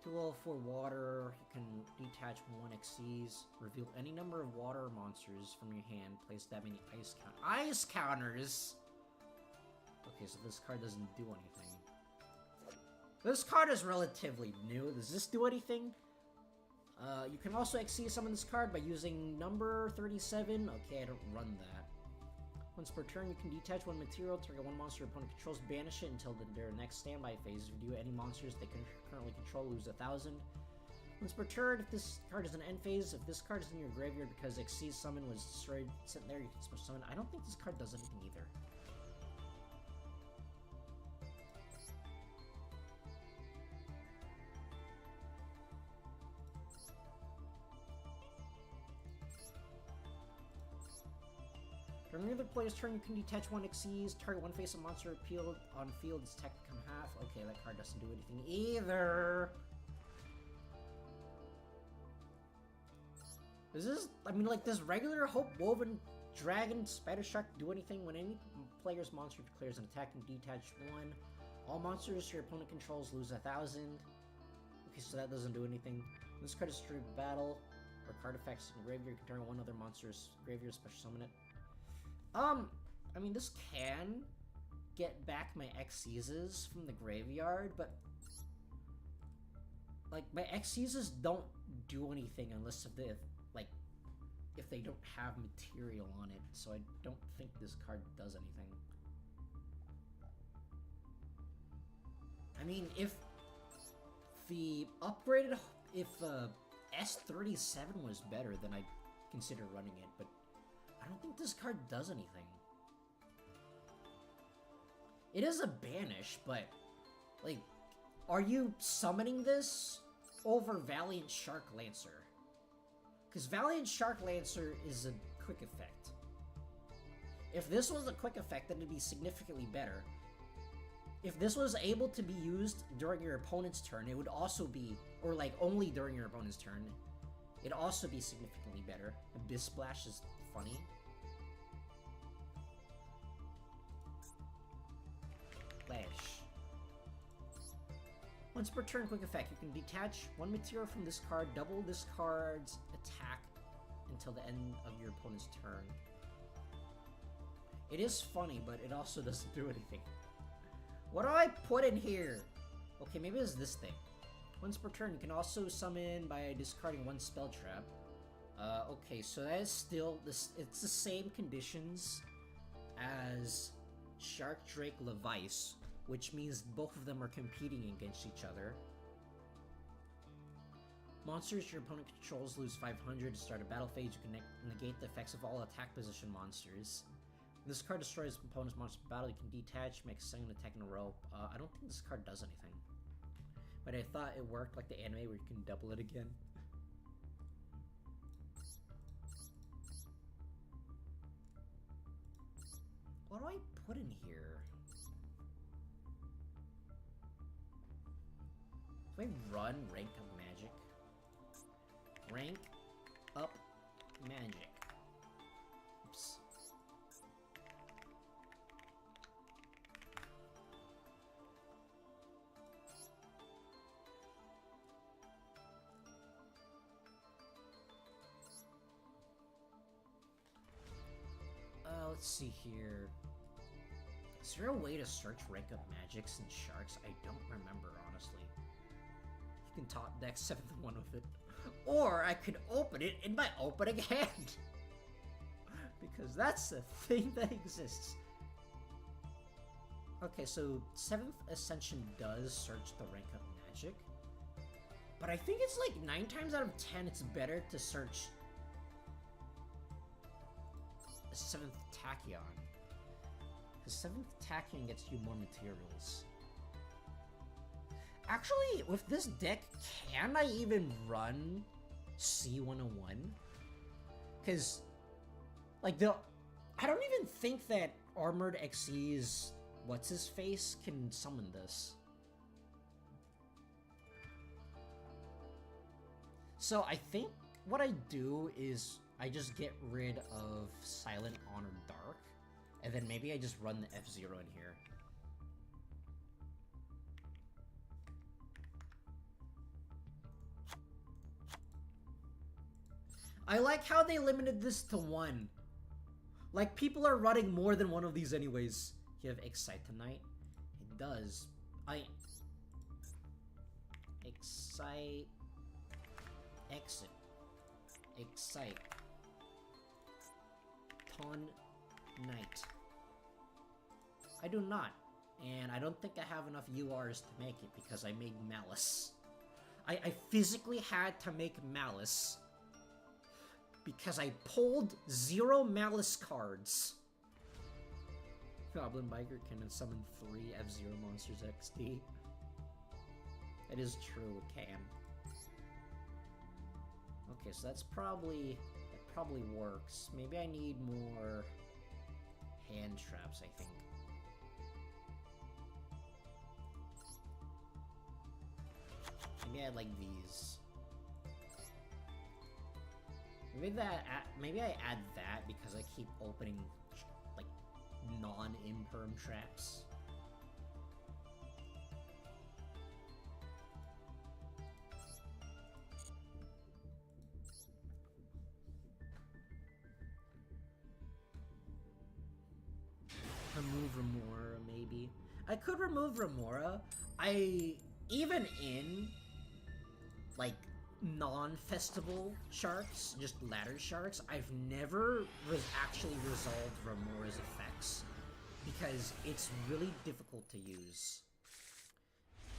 Two level 4 water. You can detach 1 XCs. Reveal any number of water monsters from your hand. Place that many ice counters! Okay, so this card doesn't do anything. This card is relatively new. Does this do anything? You can also XC summon this card by using number 37. Okay, I don't run that. Once per turn, you can detach 1 material, target 1 monster your opponent controls, banish it until their next standby phase. If you do any monsters they can currently control, lose 1,000. Once per turn, if this card is an end phase, if this card is in your graveyard because XC summon was destroyed, sitting there, you can special summon. I don't think this card does anything either. During the other player's turn, you can detach 1 XCs, target 1 face of monster appealed on field, its attack become half. Okay, that card doesn't do anything either. Is this, I mean, like, does regular Hope Woven Dragon Spider Shark do anything? When any player's monster declares an attack and detach 1, all monsters your opponent controls lose 1,000. Okay, so that doesn't do anything. When this card is destroyed battle, or card effects in the graveyard, you can target 1 other monster's graveyard, special summon it. I mean, this can get back my Xyzes from the graveyard, but like, my Xyzes don't do anything unless if they don't have material on it, so I don't think this card does anything. I mean, if the upgraded, if S37 was better, then I'd consider running it, but I don't think this card does anything. It is a banish, but, like, are you summoning this over Valiant Shark Lancer? Because Valiant Shark Lancer is a quick effect. If this was a quick effect, then it'd be significantly better. If this was able to be used during your opponent's turn, it would also be, or like only during your opponent's turn, it'd also be significantly better. Abyss Splash is funny. Flash. Once per turn, quick effect. You can detach 1 material from this card, double this card's attack until the end of your opponent's turn. It is funny, but it also doesn't do anything. What do I put in here? Okay, maybe it's this thing. Once per turn, you can also summon by discarding 1 spell trap. Okay, so that is still this. It's the same conditions as Shark Drake Levice, which means both of them are competing against each other. Monsters your opponent controls lose 500 to start a battle phase. You can negate the effects of all attack position monsters. This card destroys opponent's monster battle. You can detach, make a second attack in a row. I don't think this card does anything. But I thought it worked like the anime where you can double it again. What do I put in here? If I run rank up magic. Rank up magic. Oops. Let's see here. Is there a way to search rank up magics and sharks? I don't remember, honestly. You can top deck 7th one with it. Or I could open it in my opening hand. Because that's the thing that exists. Okay, so 7th Ascension does search the rank up magic. But I think it's like 9 times out of 10 it's better to search 7th Tachyon. Because 7th Tachyon gets you more materials. Actually, with this deck, can I even run C101? Because, like, I don't even think that Armored XC's what's-his-face can summon this. So I think what I do is I just get rid of Silent Honor Dark, and then maybe I just run the F-Zero in here. I like how they limited this to 1. Like, people are running more than one of these anyways. You have Excite tonight? It does. Excite... Exit. Excite. Ton Night. I do not. And I don't think I have enough URs to make it because I made Malice. I physically had to make Malice because I pulled 0 Malice cards. Goblin Biker can summon 3 F-Zero monsters XD. That is true, it can. Okay, so that probably works. Maybe I need more hand traps, I think. Maybe I like these. Maybe I add that because I keep opening like non-imperm traps. Remove Remora, maybe. I could remove Remora. Even in, like, non-festival sharks, just ladder sharks, I've never actually resolved Remora's effects. Because it's really difficult to use.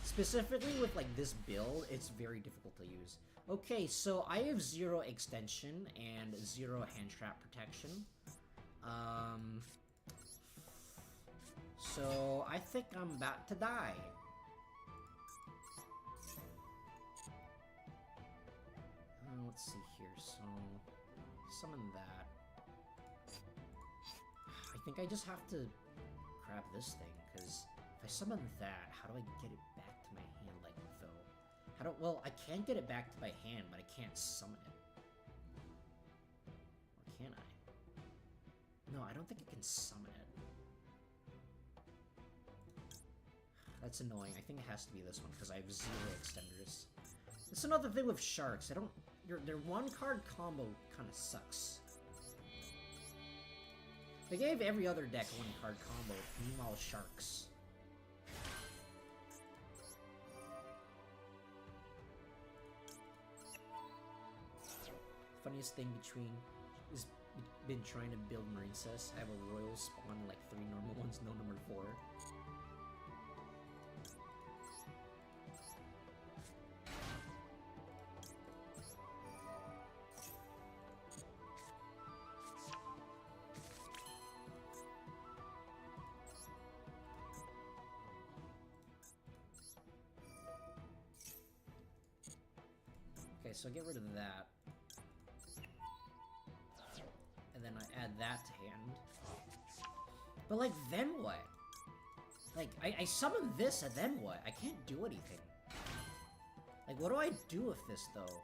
Specifically with, like, this build, it's very difficult to use. Okay, so I have 0 extension and 0 hand trap protection. So, I think I'm about to die. Let's see here, so... Summon that. I think I just have to grab this thing, because if I summon that, how do I get it back to my hand, like, though? Well, I can get it back to my hand, but I can't summon it. Or can I? No, I don't think I can summon it. That's annoying. I think it has to be this one, because I have 0 extenders. That's another thing with sharks. Their one-card combo kind of sucks. They gave every other deck one-card combo, meanwhile sharks. Funniest thing is been trying to build Marine Cess. I have a royal spawn, like 3 normal ones, no number 4. Okay, so get rid of that. And then I add that to hand. But, like, then what? Like, I summon this and then what? I can't do anything. Like, what do I do with this, though?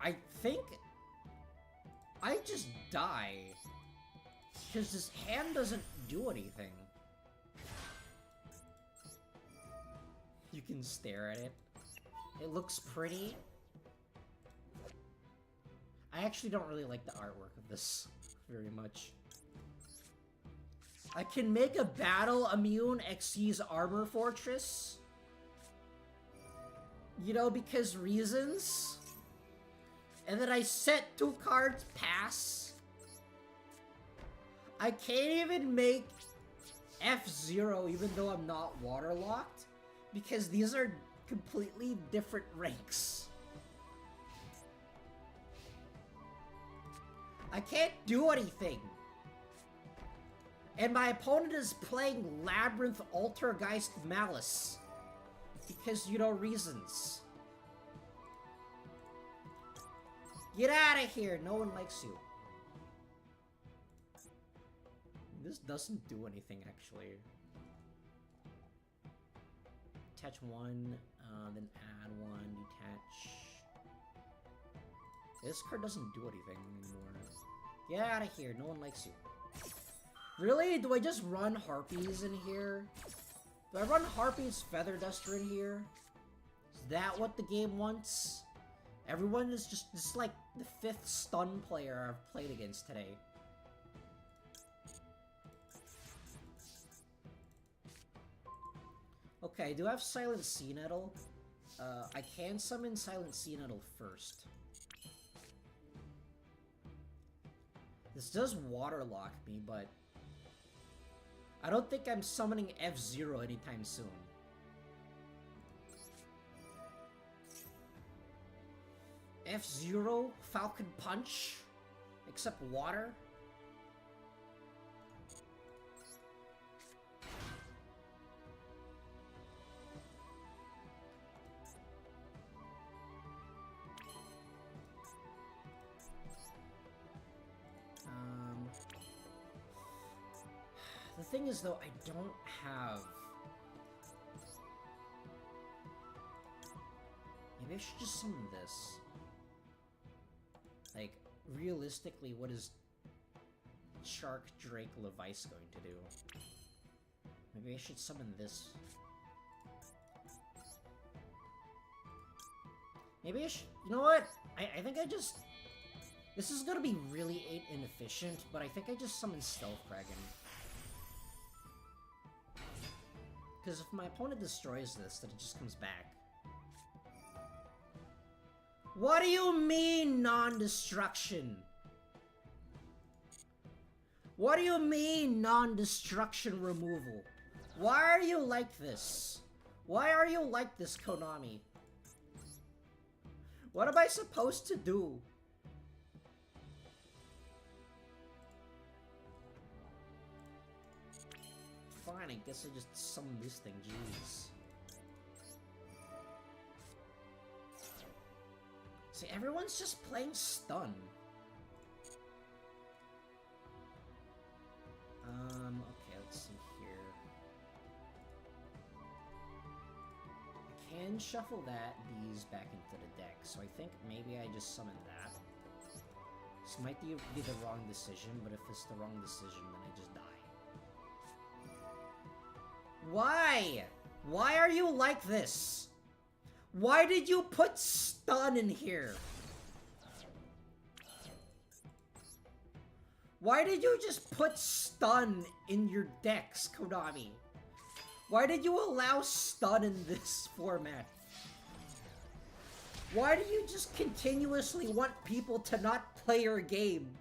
I think I just die. Because this hand doesn't do anything. You can stare at it. It looks pretty. I actually don't really like the artwork of this very much. I can make a battle immune Xyz armor fortress. You know, because reasons. And then I set 2 cards pass. I can't even make F0 even though I'm not waterlocked. Because these are completely different ranks. I can't do anything. And my opponent is playing Labyrinth Altergeist Malice. Because, you know, reasons. Get out of here! No one likes you. This doesn't do anything, actually. Attach 1, then add 1, detach. This card doesn't do anything anymore. Get out of here, no one likes you. Really? Do I just run Harpies in here? Do I run Harpies Feather Duster in here? Is that what the game wants? Everyone is just, this is like the 5th stun player I've played against today. Okay, I do have Silent Sea Nettle. I can summon Silent Sea Nettle first. This does waterlock me, but I don't think I'm summoning F0 anytime soon. F0, Falcon Punch, except water. The thing is, though, I don't have... Maybe I should just summon this. Like, realistically, what is Shark Drake Levice going to do? Maybe I should summon this. Maybe I should... You know what? I think I just... This is gonna be really inefficient, but I think I just summon Stealth Kraken. Because if my opponent destroys this, then it just comes back. What do you mean, non-destruction? What do you mean, non-destruction removal? Why are you like this? Why are you like this, Konami? What am I supposed to do? Fine, I guess I just summon this thing, jeez. See, everyone's just playing stun. Okay, let's see here. I can shuffle these back into the deck, so I think maybe I just summon that. This might be the wrong decision, but if it's the wrong decision, then I just die. Why? Why are you like this? Why did you put stun in here? Why did you just put stun in your decks, Konami? Why did you allow stun in this format? Why do you just continuously want people to not play your game?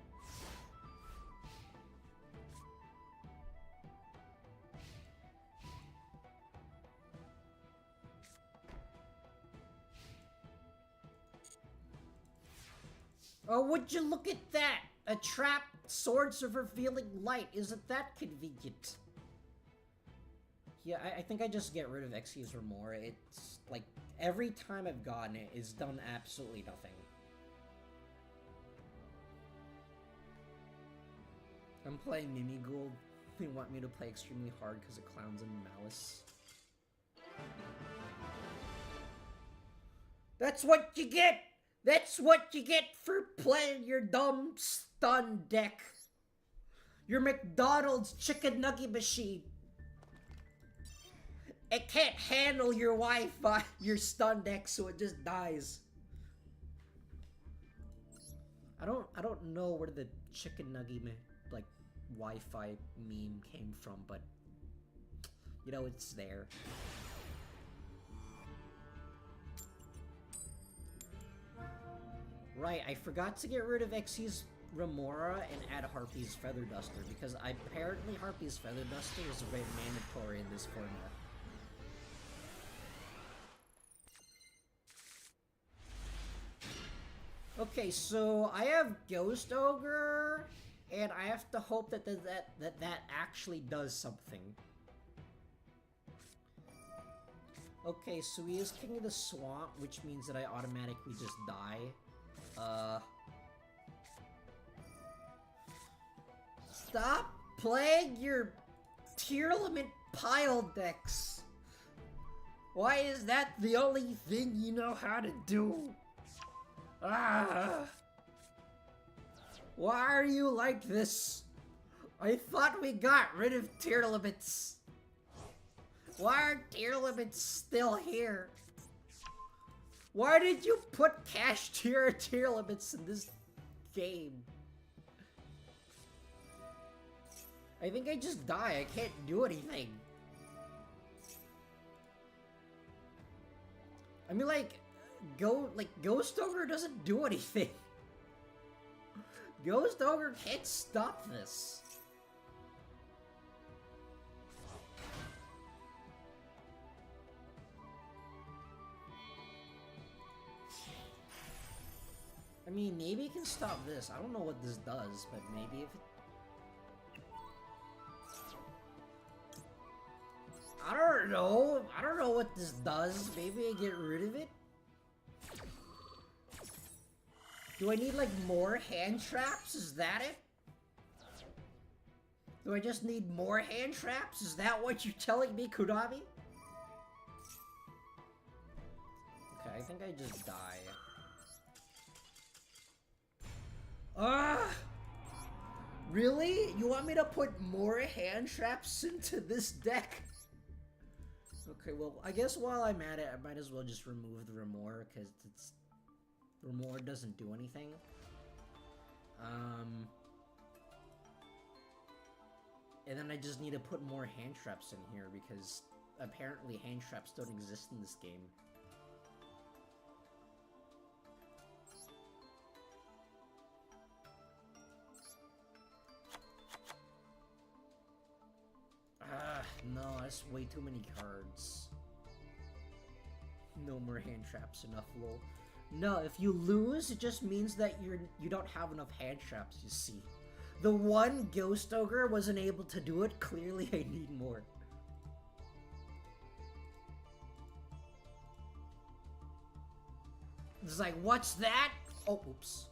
Oh, would you look at that? A trap, Swords of Revealing Light. Isn't that convenient? Yeah, I think I just get rid of Xyz or more. It's like, every time I've gotten it, it's done absolutely nothing. I'm playing Mimigold. They want me to play extremely hard because it clowns in Malice. That's what you get! That's what you get for playing your dumb stun deck. Your McDonald's chicken nugget machine. It can't handle your Wi-Fi, your stun deck, so it just dies. I don't know where the chicken nugget like Wi-Fi meme came from, but you know it's there. Right, I forgot to get rid of Xy's Remora and add Harpy's Feather Duster, because apparently Harpy's Feather Duster is very mandatory in this format. Okay, so I have Ghost Ogre, and I have to hope that that actually does something. Okay, so he is King of the Swamp, which means that I automatically just die. Stop playing your Tearlament pile decks! Why is that the only thing you know how to do? Ah! Why are you like this? I thought we got rid of Tearlaments. Why are Tearlaments still here? Why did you put cash Tearlaments in this game? I think I just die. I can't do anything. I mean, like, Ghost Ogre doesn't do anything. Ghost Ogre can't stop this. I mean, maybe it can stop this. I don't know what this does, but maybe if it... I don't know. I don't know what this does. Maybe I get rid of it? Do I need, like, more hand traps? Is that it? Do I just need more hand traps? Is that what you're telling me, Konami? Okay, I think I just die. Ah! Really? You want me to put more hand traps into this deck? Okay, well, I guess while I'm at it, I might as well just remove the Remora, because Remora doesn't do anything. And then I just need to put more hand traps in here, because apparently hand traps don't exist in this game. No, that's way too many cards. No more hand traps, enough, lol. No, if you lose, it just means that you don't have enough hand traps, you see. The one Ghost Ogre wasn't able to do it, clearly I need more. It's like, what's that? Oh, oops.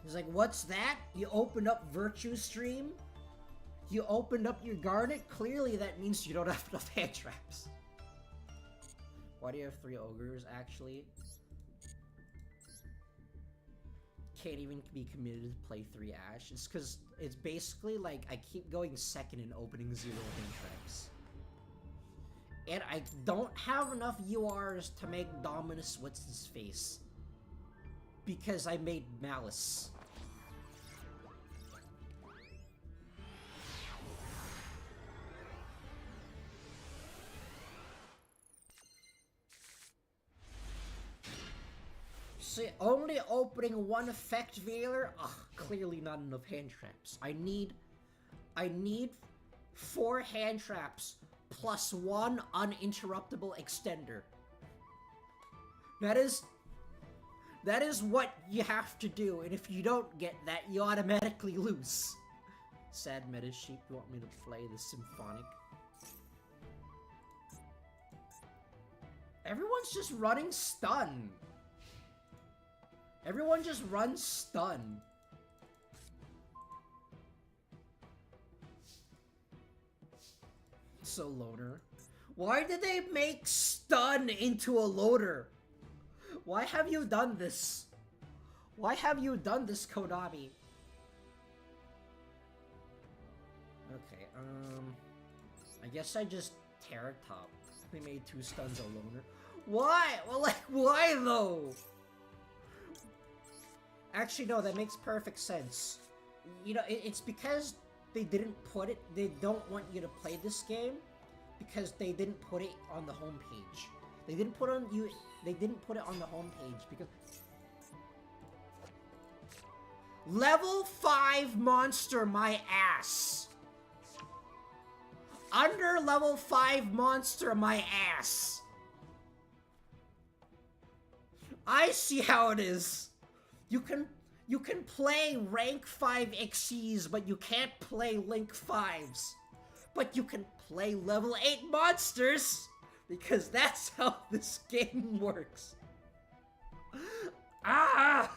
He's like, what's that? You opened up Virtue Stream? You opened up your Garnet? Clearly that means you don't have enough hand traps. Why do you have 3 Ogres, actually? Can't even be committed to play 3 Ash. It's because it's basically like I keep going second and opening 0 hand traps. And I don't have enough URs to make Dominus What's-His Face. Because I made Malice. See, only opening 1 Effect Veiler? Ugh, clearly not enough hand traps. I need 4 hand traps plus 1 uninterruptible extender. That is what you have to do, and if you don't get that, you automatically lose. Sad meta sheep, you want me to play the Symphonic? Everyone's just running stun. Everyone just runs stun. so loner. Why did they make stun into a loader? Why have you done this? Why have you done this, Konami? Okay, I guess I just Terra Top. They made 2 stuns a loner. Why? Well, like, why though? Actually, no, that makes perfect sense. You know, it's because they didn't put it. They don't want you to play this game because they didn't put it on the homepage. They didn't put on you. They didn't put it on the homepage because level 5 monster, my ass. Under level 5 monster, my ass. I see how it is. You can play rank 5 XCs, but you can't play link 5s. But you can play level 8 monsters, because that's how this game works. Ah!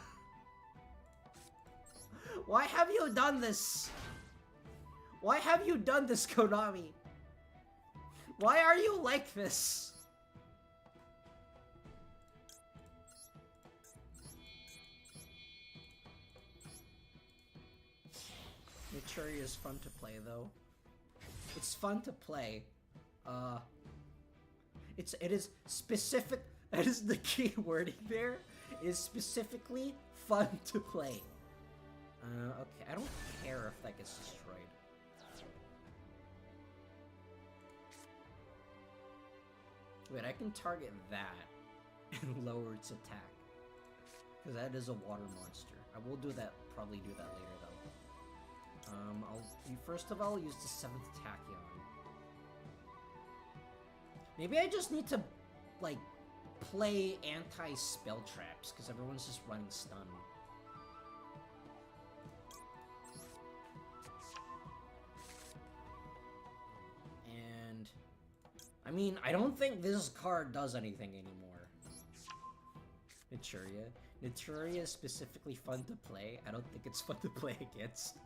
Why have you done this? Why have you done this, Konami? Why are you like this? Maturity is fun to play, though. It's fun to play. It is specific. That is the key wording there. It is specifically fun to play. Okay, I don't care if that gets destroyed. Wait, I can target that and lower its attack. Because that is a water monster. I will do that, probably do that later though. First of all, use the 7th Tachyon. Maybe I just need to, like, play anti-spell traps, because everyone's just running stun. And, I mean, I don't think this card does anything anymore. Naturia. Naturia is specifically fun to play. I don't think it's fun to play against.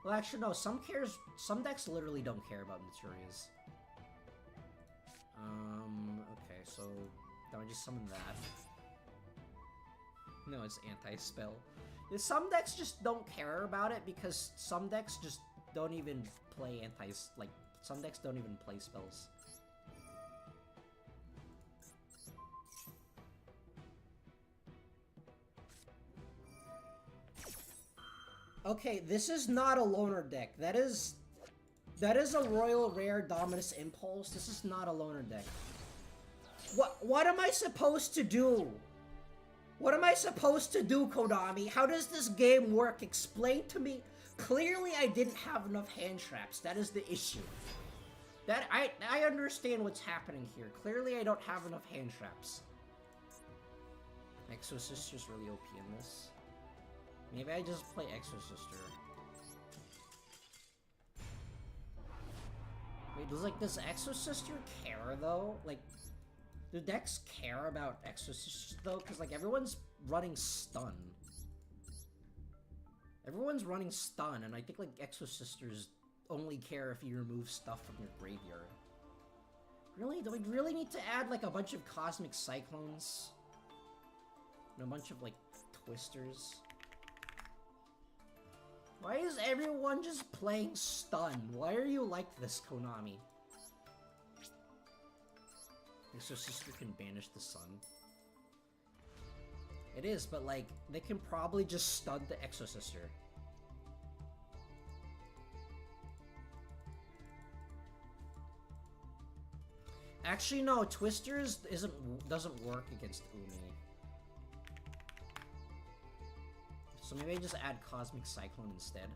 Well, actually, no. Some decks literally don't care about Naturias. Okay, so now I just summon that. No, it's anti-spell. Some decks just don't care about it because some decks just don't even play some decks don't even play spells. Okay, this is not a loner deck. That is a Royal Rare Dominus Impulse. This is not a loner deck. What am I supposed to do? What am I supposed to do, Konami? How does this game work? Explain to me. Clearly, I didn't have enough hand traps. That is the issue. I understand what's happening here. Clearly, I don't have enough hand traps. Exosister's really OP in this. Maybe I just play Exosister. Wait, does Exosister care though? Like, do decks care about Exosister though? Because like everyone's running stun. Everyone's running stun, and I think like Exosisters only care if you remove stuff from your graveyard. Really? Do we really need to add like a bunch of Cosmic Cyclones? And a bunch of like Twisters? Why is everyone just playing stun? Why are you like this, Konami? Exosister can banish the sun. It is, but like, they can probably just stun the Exosister. Actually, no, Twisters doesn't work against Umi. So maybe I just add Cosmic Cyclone instead.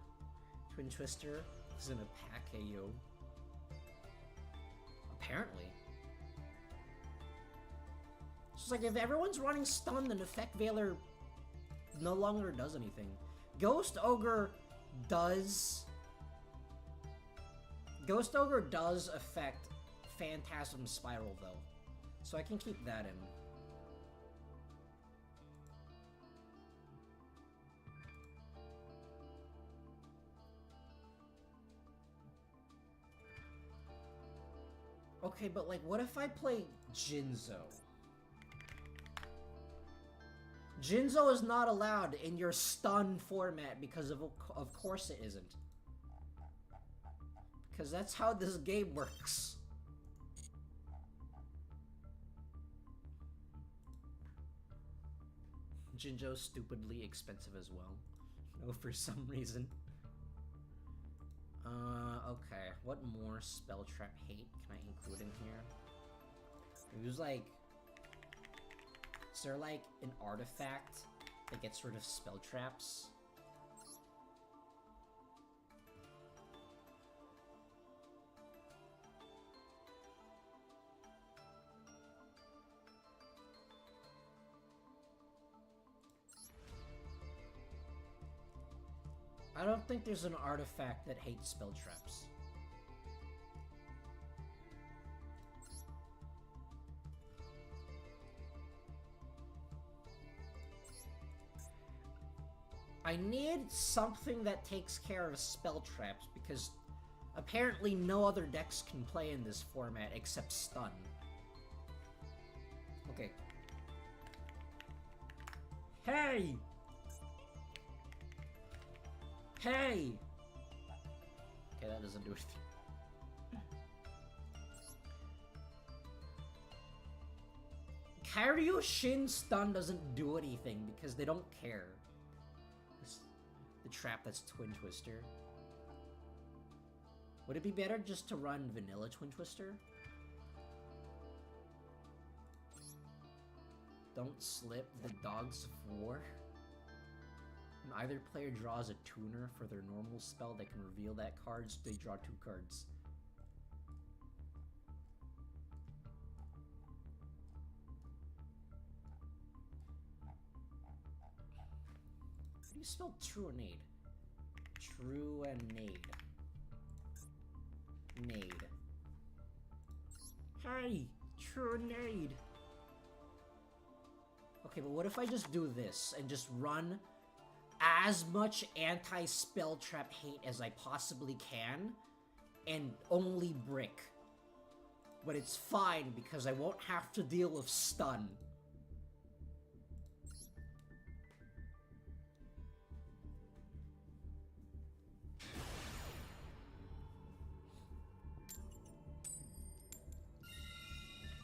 Twin Twister is in a pack KO. Apparently. So it's like if everyone's running stun, then Effect Veiler no longer does anything. Ghost Ogre does affect Phantasm Spiral though. So I can keep that in. Okay, but like, what if I play Jinzo? Jinzo is not allowed in your stun format because of course it isn't. Because that's how this game works. Jinjo's stupidly expensive as well. No, for some reason. Okay. What more spell trap hate can I include in here? There's like... Is there like an artifact that gets rid of spell traps? I don't think there's an artifact that hates spell traps. I need something that takes care of spell traps, because apparently no other decks can play in this format except stun. Okay. Hey! Hey! Okay, that doesn't do anything. Karyushin stun doesn't do anything because they don't care. The trap that's Twin Twister. Would it be better just to run vanilla Twin Twister? Don't slip the Dogs of War. When either player draws a tuner for their normal spell, they can reveal that card, so they draw 2 cards. How do you spell Truanade? Truanade. Nade. Hey! Truanade! Okay, but what if I just do this and just run as much anti-spell trap hate as I possibly can and only brick? But it's fine because I won't have to deal with stun.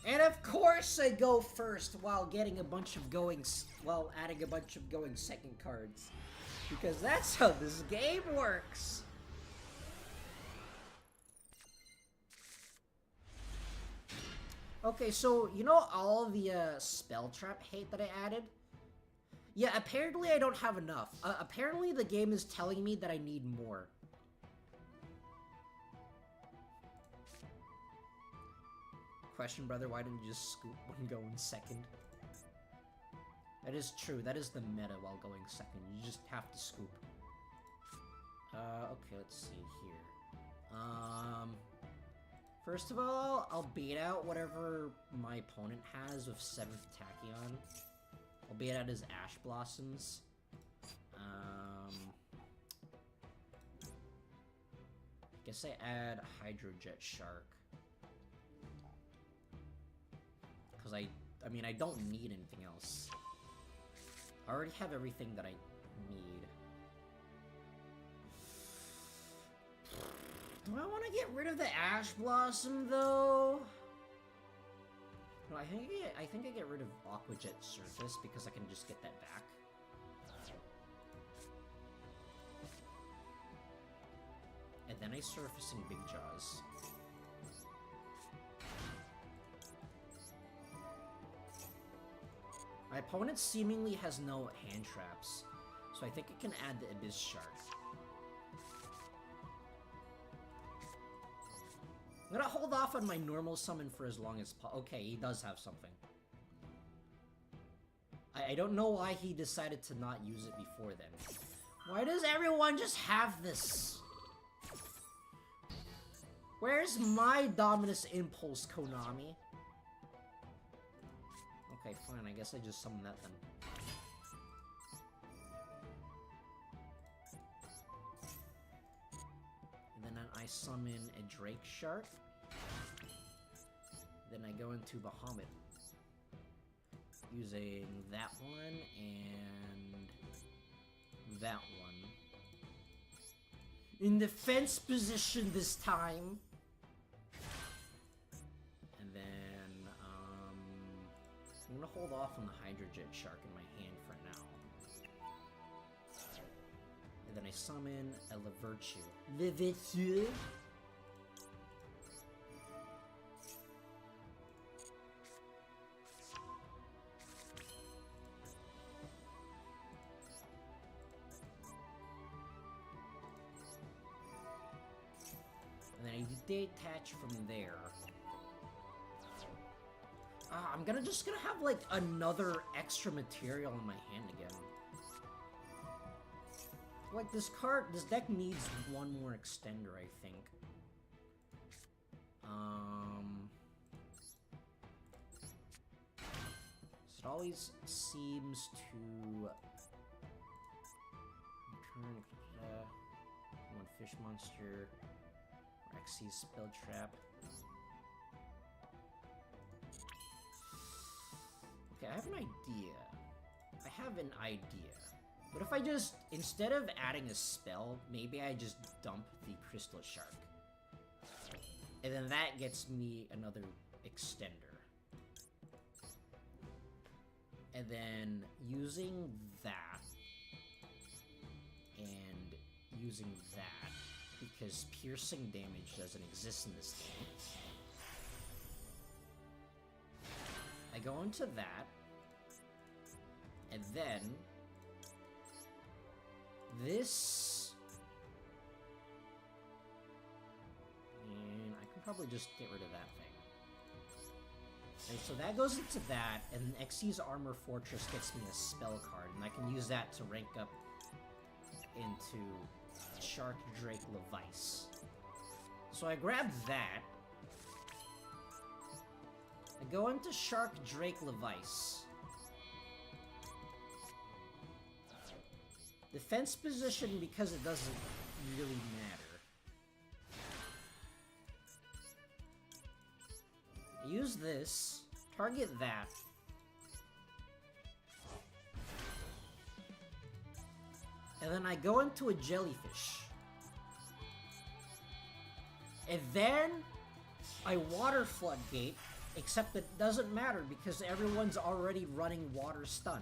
And of course I go first while getting a bunch of while adding a bunch of going second cards. Because that's how this game works. Okay, so you know all the spell trap hate that I added? Yeah, apparently I don't have enough. Apparently the game is telling me that I need more. Question, brother, why didn't you just scoop when going second? That is true, that is the meta while going second. You just have to scoop. Okay, let's see here. First of all, I'll bait out whatever my opponent has with 7th Tachyon. I'll bait out his Ash Blossoms. Guess I add Hydrojet Shark. Because I mean, I don't need anything else. I already have everything that I need. Do I want to get rid of the Ash Blossom, though? No, I think I get rid of Aquajet Surface because I can just get that back. And then I surface in Big Jaws. My opponent seemingly has no hand traps, so I think I can add the Abyss Shark. I'm gonna hold off on my normal summon for as long as okay, he does have something. I don't know why he decided to not use it before then. Why does everyone just have this? Where's my Dominus Impulse, Konami? Okay, fine, I guess I just summon that then. And then I summon a Drake Shark. Then I go into Bahamut. Using that one and that one. In defense position this time. And then, I'm gonna hold off on the Hydrojet Shark in my hand for now. And then I summon a Levirtue. Levirtue? And then I detach from there. I'm just gonna have like another extra material in my hand again. Like this deck needs one more extender, I think. So it always seems to return one fish monster, Rexy's spell trap. Okay, I have an idea. What if I just, instead of adding a spell, maybe I just dump the Crystal Shark? And then that gets me another extender. And then using that, and using that, because piercing damage doesn't exist in this game. I go into that, and then this, and I can probably just get rid of that thing. Okay, so that goes into that, and Xyz's Armor Fortress gets me a spell card, and I can use that to rank up into Shark Drake Levice. So I grab that. I go into Shark Drake Levice. Defense position because it doesn't really matter. I use this, target that. And then I go into a jellyfish. And then I water floodgate, except it doesn't matter because everyone's already running water stun.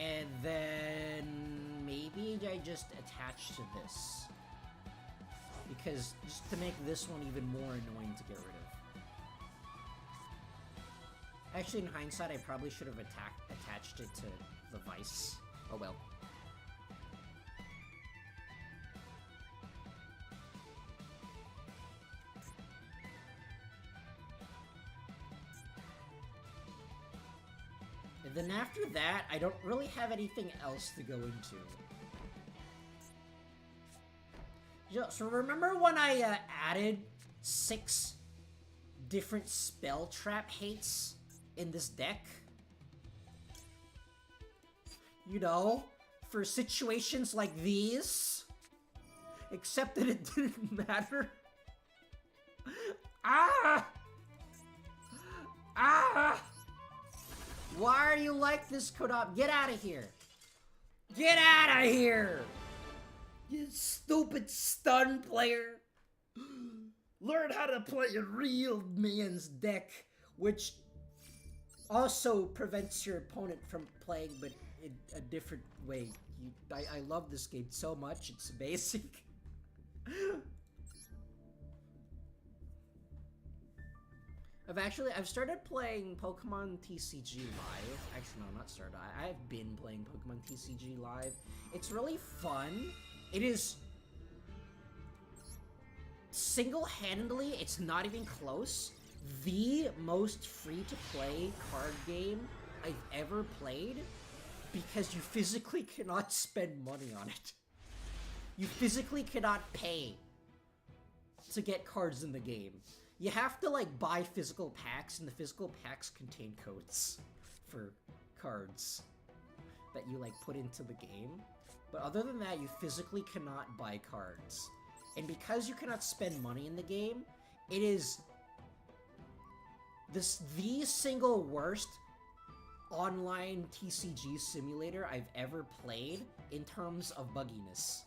And then maybe I just attach to this. Because just to make this one even more annoying to get rid of. Actually, in hindsight, I probably should have attached it to the Vice. Oh well. And then after that, I don't really have anything else to go into. So remember when I added 6 different spell trap hates in this deck? You know, for situations like these? Except that it didn't matter. Ah! Ah! Why are you like this, Kodab? Get out of here! Get out of here! You stupid stun player! Learn how to play a real man's deck, which also prevents your opponent from playing, but in a different way. I love this game so much, it's basic. I've started playing Pokemon TCG Live. Actually, no, not started. I've been playing Pokemon TCG Live. It's really fun. It is single-handedly, it's not even close, the most free-to-play card game I've ever played, because you physically cannot spend money on it. You physically cannot pay to get cards in the game. You have to, like, buy physical packs, and the physical packs contain codes for cards that you like put into the game. But other than that, you physically cannot buy cards. And because you cannot spend money in the game, it is the single worst online TCG simulator I've ever played in terms of bugginess.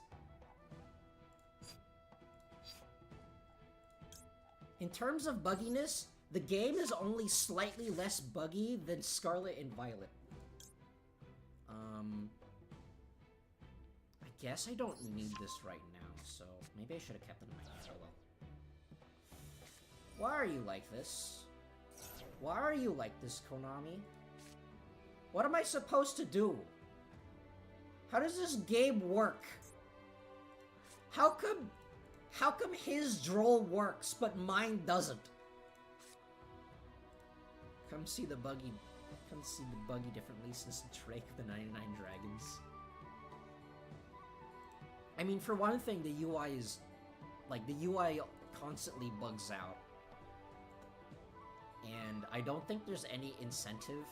In terms of bugginess, the game is only slightly less buggy than Scarlet and Violet. I guess I don't need this right now, so maybe I should have kept it in my hand. Oh well. Why are you like this? Why are you like this, Konami? What am I supposed to do? How does this game work? How come his droll works, but mine doesn't? Come see the buggy differently since the Drake of the 99 Dragons. I mean, for one thing, the UI is... like, the UI constantly bugs out. And I don't think there's any incentive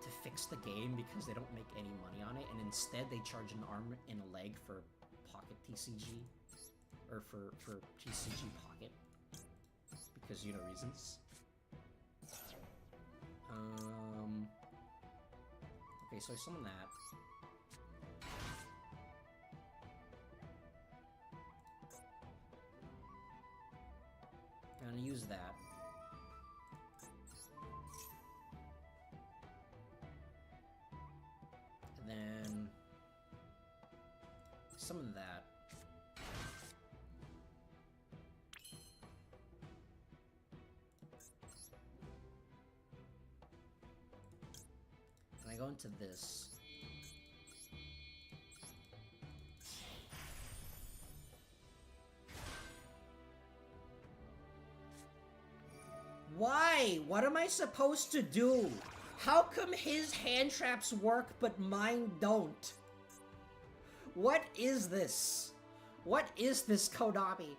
to fix the game because they don't make any money on it, and instead they charge an arm and a leg for Pocket TCG. Or for TCG Pocket. Because, you know, reasons. Okay, so I summon that. I'm gonna use that. And then summon that. And I go into this. Why? What am I supposed to do? How come his hand traps work but mine don't? What is this? What is this, Konami?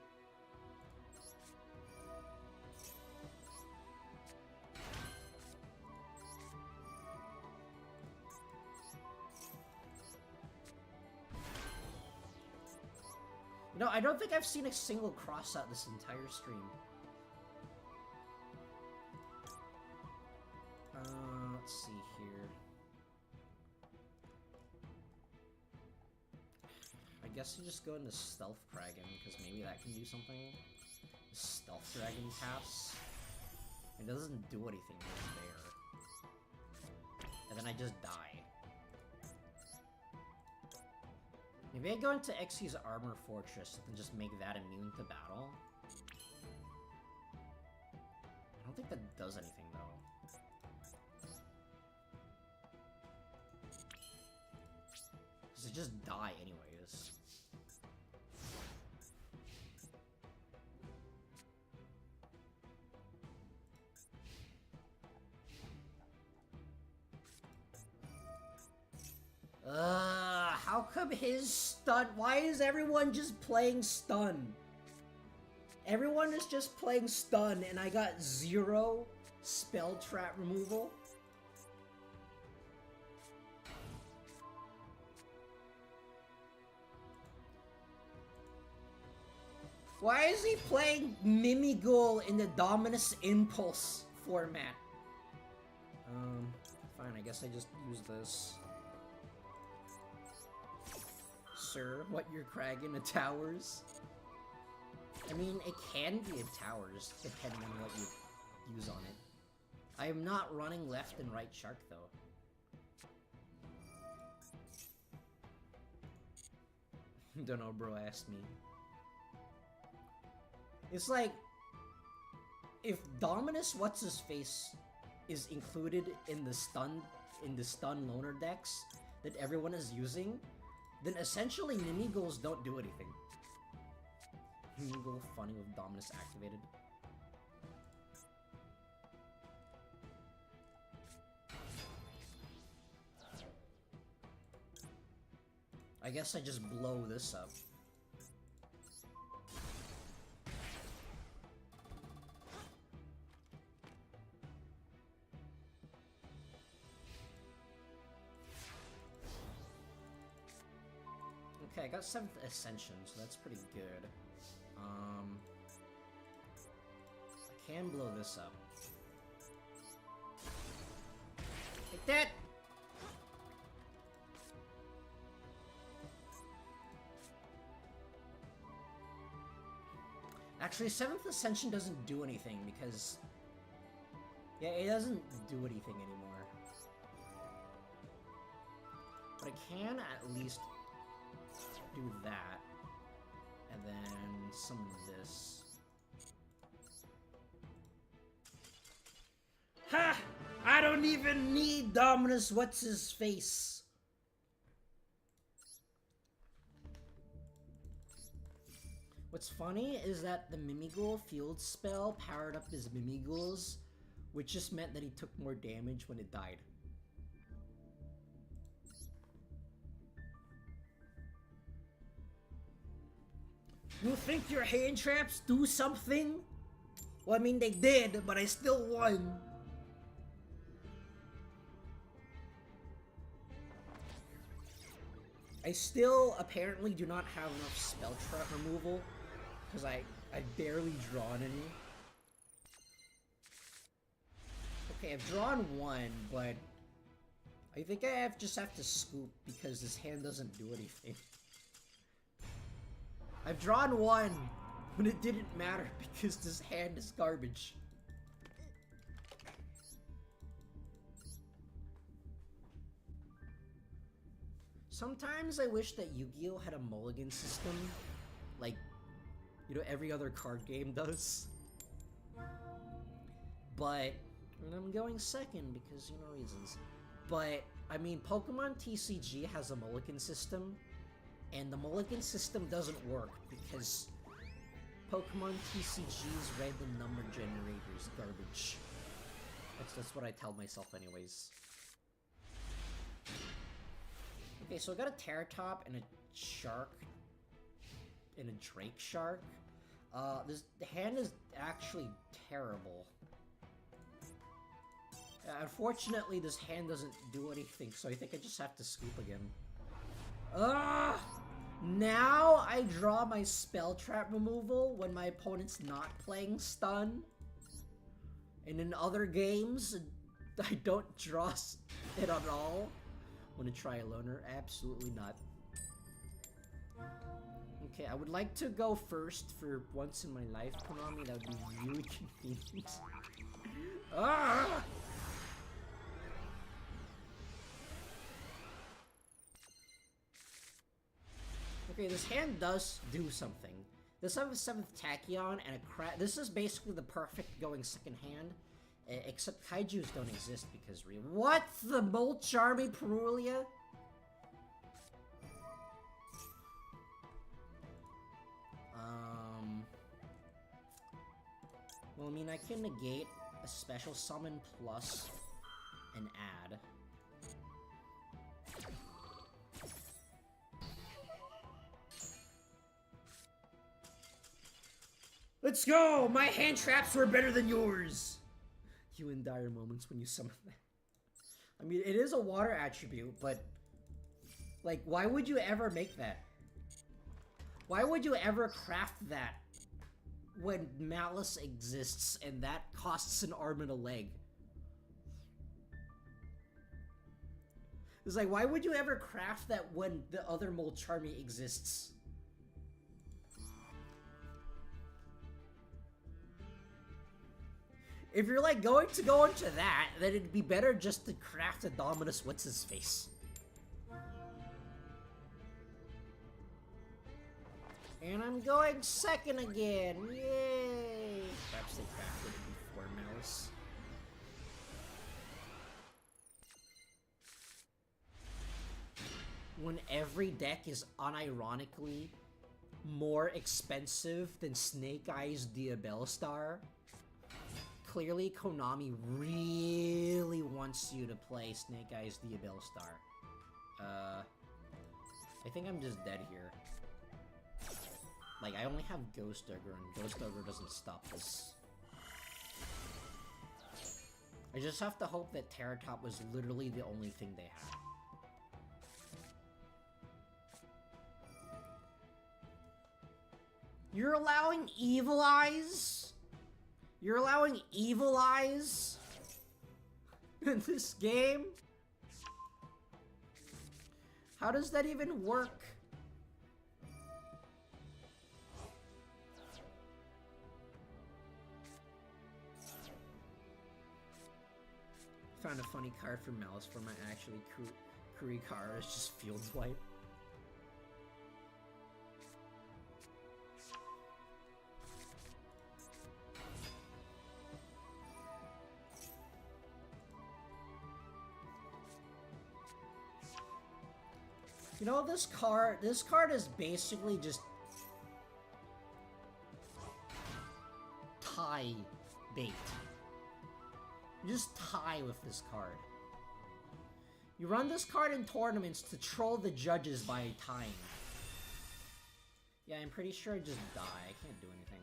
No, I don't think I've seen a single cross out this entire stream. Let's see here. I guess you just go into Stealth Dragon, because maybe that can do something. Stealth Dragon pass. It doesn't do anything right there. And then I just die. Maybe I go into Xy's Armor Fortress and just make that immune to battle. I don't think that does anything, though. Because it just die anyways. How come his stun? Why is everyone just playing stun? Everyone is just playing stun, and I got 0 spell trap removal. Why is he playing Mimighoul in the Dominus Impulse format? Fine, I guess I just use this. Sir, what, you're cragging at towers? I mean, it can be in towers, depending on what you use on it. I am not running left and right shark, though. Don't know, bro, asked me. It's like, if Dominus What's-His-Face is included in the stun loner decks that everyone is using, then essentially Mimighouls don't do anything. Mimighoul funny with Dominus activated. I guess I just blow this up. I got 7th Ascension, so that's pretty good. I can blow this up. Like that! Actually, 7th Ascension doesn't do anything because... yeah, it doesn't do anything anymore. But I can at least do that. And then summon this. Ha! I don't even need Dominus What's-His-Face. What's funny is that the Mimighoul field spell powered up his Mimighouls, which just meant that he took more damage when it died. You think your hand traps do something? Well, I mean, they did, but I still won. I still apparently do not have enough spell trap removal, because I barely drawn any. Okay, I've drawn one, but I think I just have to scoop because this hand doesn't do anything. I've drawn one, but it didn't matter because this hand is garbage. Sometimes I wish that Yu-Gi-Oh had a mulligan system, like, you know, every other card game does. But, and I'm going second because, you know, reasons. But, I mean, Pokemon TCG has a mulligan system, and the mulligan system doesn't work because Pokemon TCG's random number generator is garbage. That's what I tell myself anyways. Okay, so I got a Terratop and a Shark and a Drake Shark. The hand is actually terrible. Unfortunately, this hand doesn't do anything, so I think I just have to scoop again. Ugh! Now I draw my spell trap removal when my opponent's not playing stun. And in other games, I don't draw it at all. Want to try a loner? Absolutely not. Okay, I would like to go first for once in my life, Konami. That would be really convenient. Ah! Okay, this hand does do something. This has a 7th Tachyon and a crap. This is basically the perfect going second hand. Except Kaijus don't exist because what's the Molch Army Perulia? Well, I mean, I can negate a special summon plus an add. Let's go! My hand traps were better than yours! You in dire moments when you summon that. I mean, it is a water attribute, but... like, why would you ever make that? Why would you ever craft that when Malice exists and that costs an arm and a leg? It's like, why would you ever craft that when the other Molcharmy exists? If you're like going to go into that, then it'd be better just to craft a Dominus What's-His-Face. And I'm going second again! Yay! Perhaps they crafted it before Malice. When every deck is unironically more expensive than Snake Eyes Diabellstar, clearly Konami really wants you to play Snake Eyes Diabellstar. I think I'm just dead here. Like, I only have Ghost Ogre, and Ghost Ogre doesn't stop this. I just have to hope that Terratop was literally the only thing they had. You're allowing evil eyes? You're allowing evil eyes in this game? How does that even work? Found a funny card for Mouse for my actually Kurikara is just field wipe. You know, this card is basically just tie bait. You just tie with this card. You run this card in tournaments to troll the judges by tying. Yeah, I'm pretty sure I just die. I can't do anything.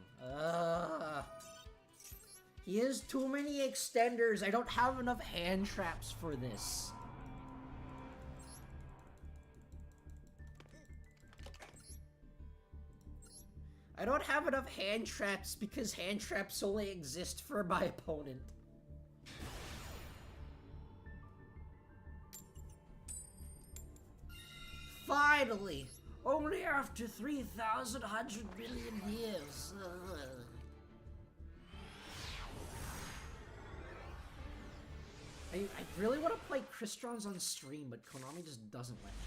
He has too many extenders. I don't have enough hand traps for this. I don't have enough hand traps because hand traps only exist for my opponent. Finally! Only after 3,100 million years. I really want to play Crystron's on stream, but Konami just doesn't let me.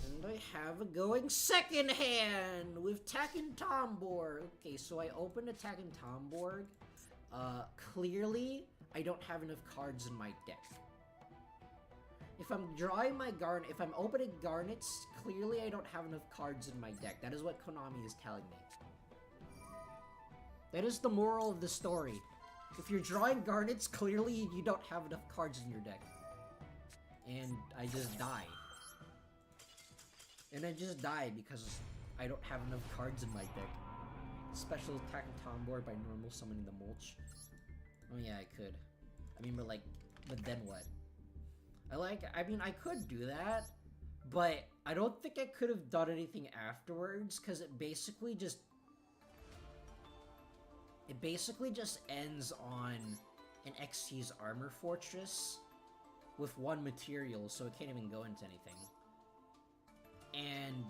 And I have a going second hand with Takken Tomborg. Okay, so I opened a Takken Tomborg. Clearly, I don't have enough cards in my deck. If I'm drawing my Garnet, if I'm opening Garnets, clearly I don't have enough cards in my deck. That is what Konami is telling me. That is the moral of the story. If you're drawing Garnets, clearly you don't have enough cards in your deck. And I just die. And I just die because I don't have enough cards in my deck. Special attack and Tomboy by normal summoning the Mulch. Oh yeah, I could. I mean, but then what? I mean, I could do that, but I don't think I could have done anything afterwards, because it basically just ends on an XT's Armor Fortress with one material, so it can't even go into anything. And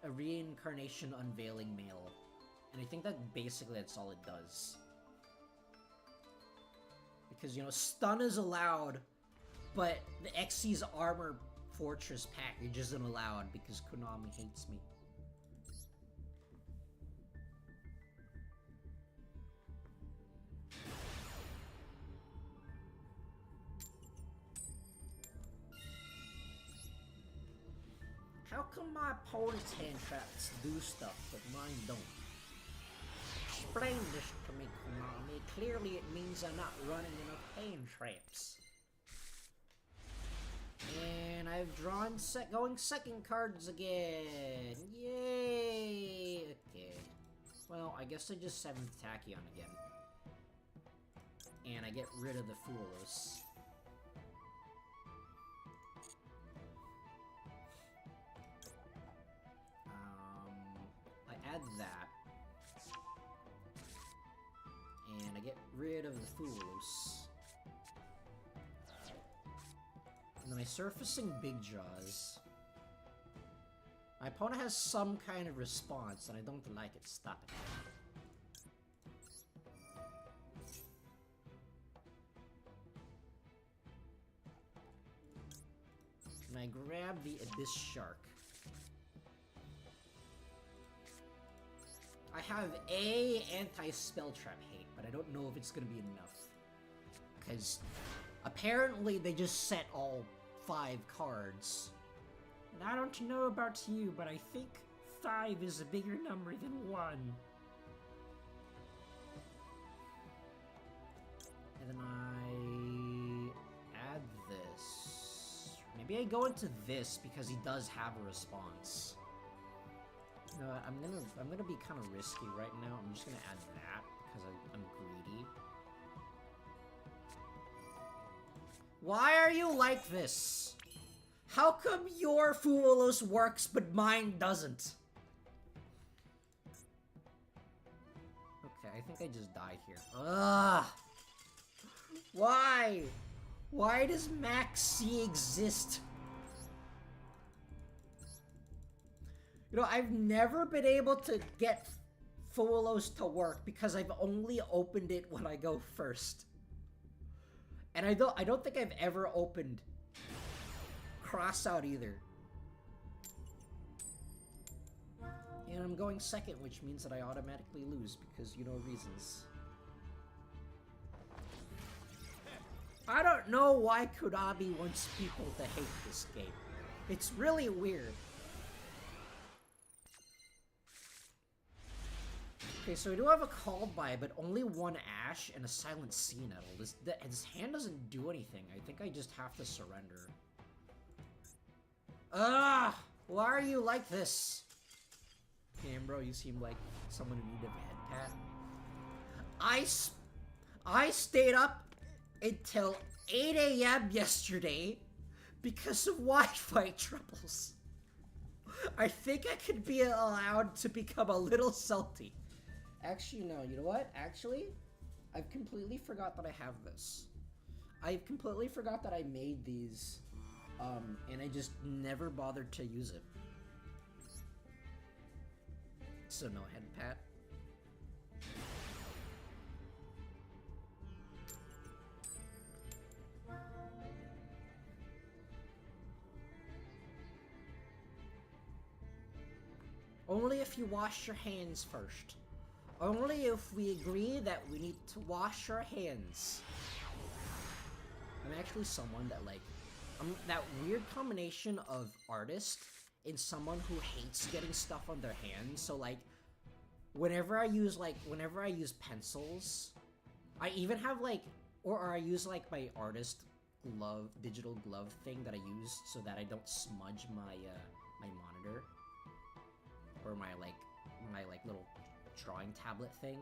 a Reincarnation Unveiling Mail. And I think that basically that's all it does. Because, you know, stun is allowed, but the XC's Armor Fortress package isn't allowed because Konami hates me. How come my opponent's hand traps do stuff, but mine don't? Explain this to me, Konami. Clearly it means I'm not running enough hand traps. And I've drawn going second cards again. Yay! Okay. Well, I guess I just 7th Tachyon again. And I get rid of the Foolos. I add that. And I get rid of the Foolos. And then I surfacing Big Jaws. My opponent has some kind of response, and I don't like it. Stop it. And I grab the Abyss Shark. I have a anti-spell trap hate, but I don't know if it's gonna be enough. Because apparently they just set all 5 cards. And I don't know about you, but I think 5 is a bigger number than 1. And then I add this. Maybe I go into this because he does have a response. You know what, I'm gonna be kind of risky right now. I'm just gonna add that because I'm greedy. Why are you like this? How come your Foolos works but mine doesn't? I think I just died here. Ugh! Why? Why does Max C exist? You know, I've never been able to get Fuelos to work because I've only opened it when I go first. And I don't think I've ever opened Crossout either. And I'm going second, which means that I automatically lose because you know reasons. I don't know why Konami wants people to hate this game. It's really weird. Okay, so we do have a called by, but only one Ash and a silent Sea Nettle. His hand doesn't do anything. I think I just have to surrender. Ugh! Why are you like this? Damn, bro, you seem like someone in need of a head pat. I stayed up until 8 a.m. yesterday because of Wi-Fi troubles. I think I could be allowed to become a little salty. Actually, no, you know what? Actually, I've completely forgot that I have this. I completely forgot that I made these, and I just never bothered to use it. So no head pat. Only if you wash your hands first. Only if we agree that we need to wash our hands. I'm actually someone that I'm that weird combination of artist and someone who hates getting stuff on their hands. So like, whenever I use pencils, I even have or I use my artist glove, digital glove thing that I use so that I don't smudge my my monitor or my little drawing tablet thing.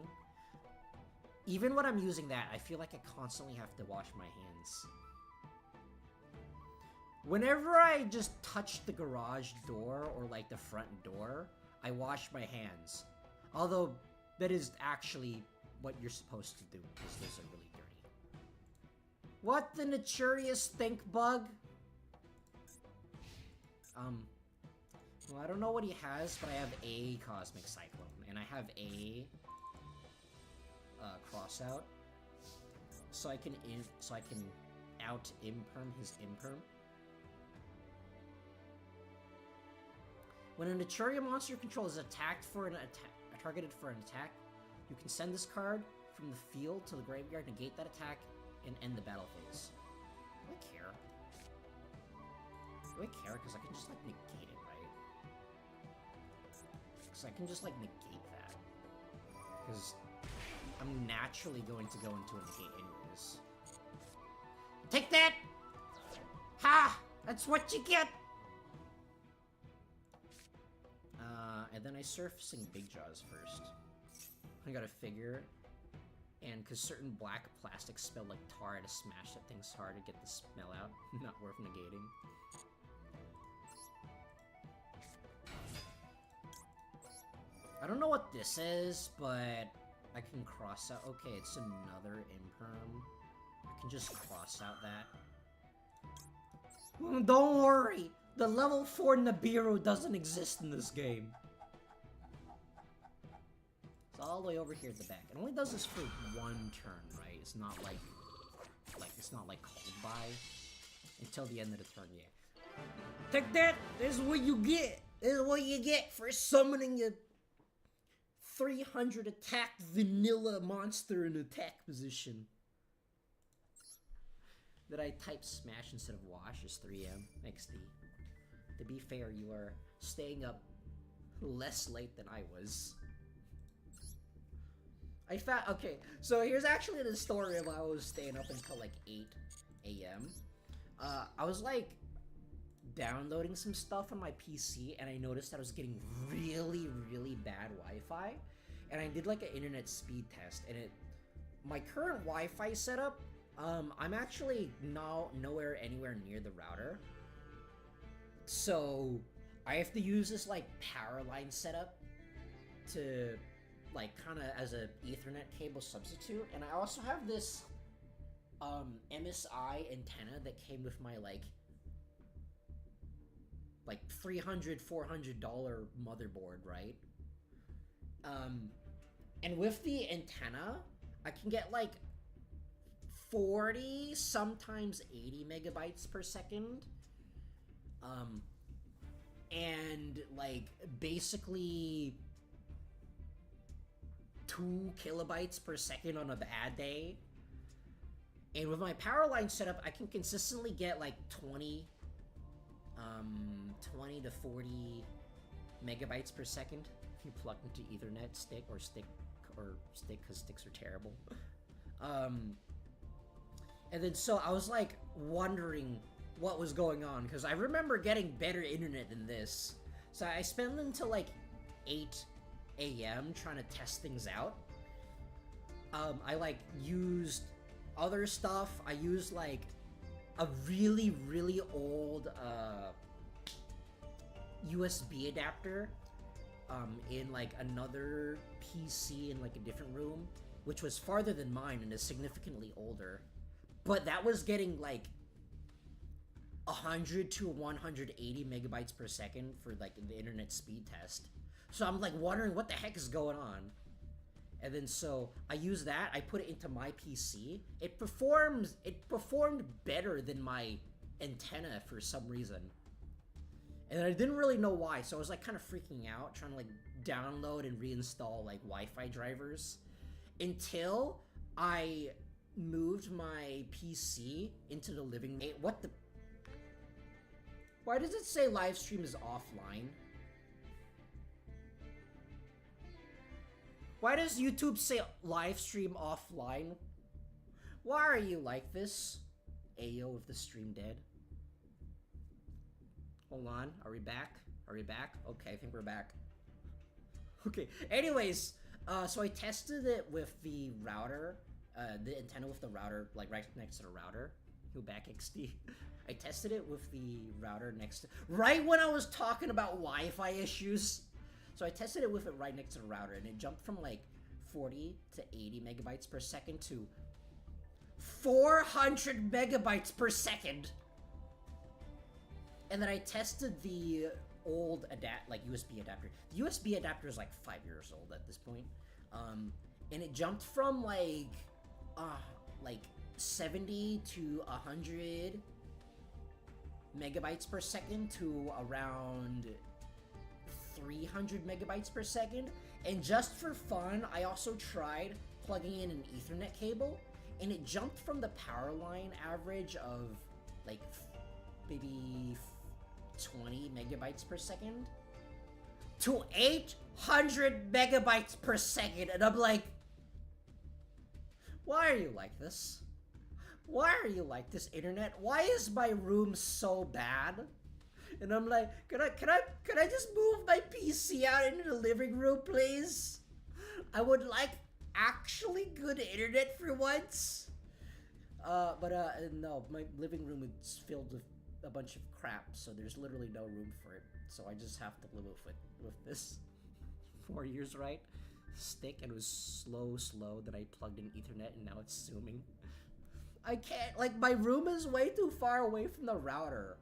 Even when I'm using that, I feel like I constantly have to wash my hands. Whenever I just touch the garage door or the front door, I wash my hands. Although that is actually what you're supposed to do because those are really dirty. What the Naturius think, bug? Well, I don't know what he has, but I have a Cosmic Cyclone, and I have a Crossout, so I can out imperm his imperm. When a Naturia monster control is attacked for targeted for an attack, you can send this card from the field to the graveyard, negate that attack, and end the battle phase. Do I care? Do I care? Because I can just negate it, right? Because I can just negate that. Because I'm naturally going to go into a negate anyways. Take that! Ha! That's what you get! And then I surfacing Big Jaws first. I got a figure, and because certain black plastics smell like tar, I had to smash that thing hard to get the smell out. Not worth negating. I don't know what this is, but I can cross out. Okay, it's another imperm. I can just cross out that. Don't worry! The level 4 Nibiru doesn't exist in this game. It's all the way over here at the back. It only does this for one turn, right? It's not it's not called by until the end of the turn, yeah. Take that! This is what you get! This is what you get for summoning a 300 attack vanilla monster in attack position. Did I type smash instead of wash as 3M? XD. To be fair, you are staying up less late than I was. Okay, so here's actually the story of how I was staying up until 8 a.m. I was downloading some stuff on my PC, and I noticed that I was getting really, really bad Wi-Fi, and I did an internet speed test, and my current Wi-Fi setup, I'm actually nowhere anywhere near the router, so I have to use this power line setup to like kind of as a Ethernet cable substitute, and I also have this MSI antenna that came with my like $300-400 motherboard, right? And with the antenna, I can get like 40, sometimes 80 megabytes per second. And like basically 2 kilobytes per second on a bad day. And with my power line setup, I can consistently get like 20 to 40 megabytes per second if you plug into Ethernet stick, because sticks are terrible. And then so I was like wondering what was going on, because I remember getting better internet than this. So I spent until like 8 a.m. trying to test things out. I like used other stuff. I used like a really, really old USB adapter in like another PC in like a different room, which was farther than mine and is significantly older. But that was getting like 100 to 180 megabytes per second for like the internet speed test. So I'm like wondering what the heck is going on. And then so I used that, I put it into my PC. It performed better than my antenna for some reason. And I didn't really know why, so I was like kind of freaking out, trying to like download and reinstall like Wi-Fi drivers, until I moved my PC into the living room. Hey, what the? Why does it say live stream is offline? Why does YouTube say live stream offline? Why are you like this? Ayo with the stream dead. Hold on, are we back? Are we back? Okay, I think we're back. Okay, anyways, so I tested it with the router, the antenna with the router, like right next to the router. Go back, XD. I tested it with the router next to, right when I was talking about Wi-Fi issues. So I tested it with it right next to the router, and it jumped from like 40 to 80 megabytes per second to 400 megabytes per second. And then I tested the old USB adapter. The USB adapter is like 5 years old at this point. And it jumped from like 70 to 100 megabytes per second to around 300 megabytes per second. And just for fun, I also tried plugging in an Ethernet cable, and it jumped from the power line average of like maybe 20 megabytes per second to 800 megabytes per second. And I'm like, why are you like this? Why are you like this, internet? Why is my room so bad? And I'm like, can I just move my PC out into the living room, please? I would like actually good internet for once. No, my living room is filled with a bunch of crap, so there's literally no room for it. So I just have to live with this. 4 years, right? Stick, and it was slow that I plugged in Ethernet, and now it's zooming. I can't, like, my room is way too far away from the router.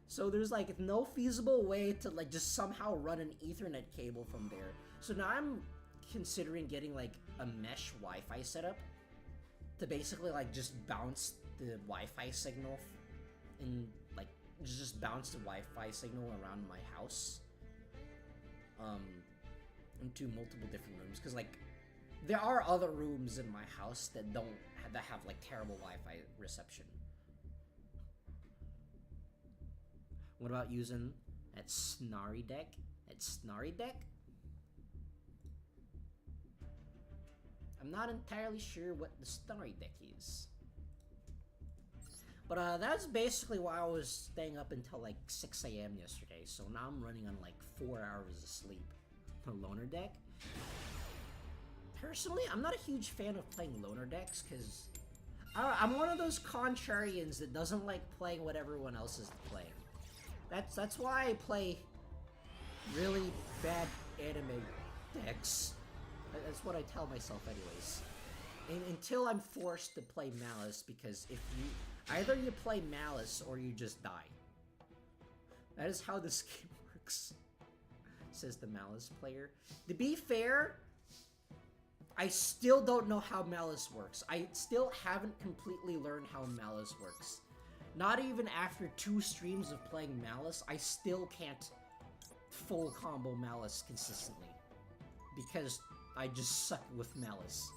So there's like no feasible way to like just somehow run an Ethernet cable from there. So now I'm considering getting like a mesh Wi-Fi setup to basically like just bounce the Wi-Fi signal and like just bounce the Wi-Fi signal around my house into multiple different rooms, because like there are other rooms in my house that have like terrible Wi-Fi reception. What about using that Snarry deck? I'm not entirely sure what the Snarry deck is. But that's basically why I was staying up until like 6 a.m. yesterday. So now I'm running on like 4 hours of sleep. The loner deck. Personally, I'm not a huge fan of playing loner decks because I'm one of those contrarians that doesn't like playing what everyone else is playing. That's why I play really bad anime decks. That's what I tell myself anyways. Until I'm forced to play Malice, because if you... Either you play Malice or you just die. That is how this game works, says the Malice player. To be fair, I still don't know how Malice works. I still haven't completely learned how Malice works. Not even after 2 streams of playing Malice, I still can't full combo Malice consistently. Because I just suck with Malice.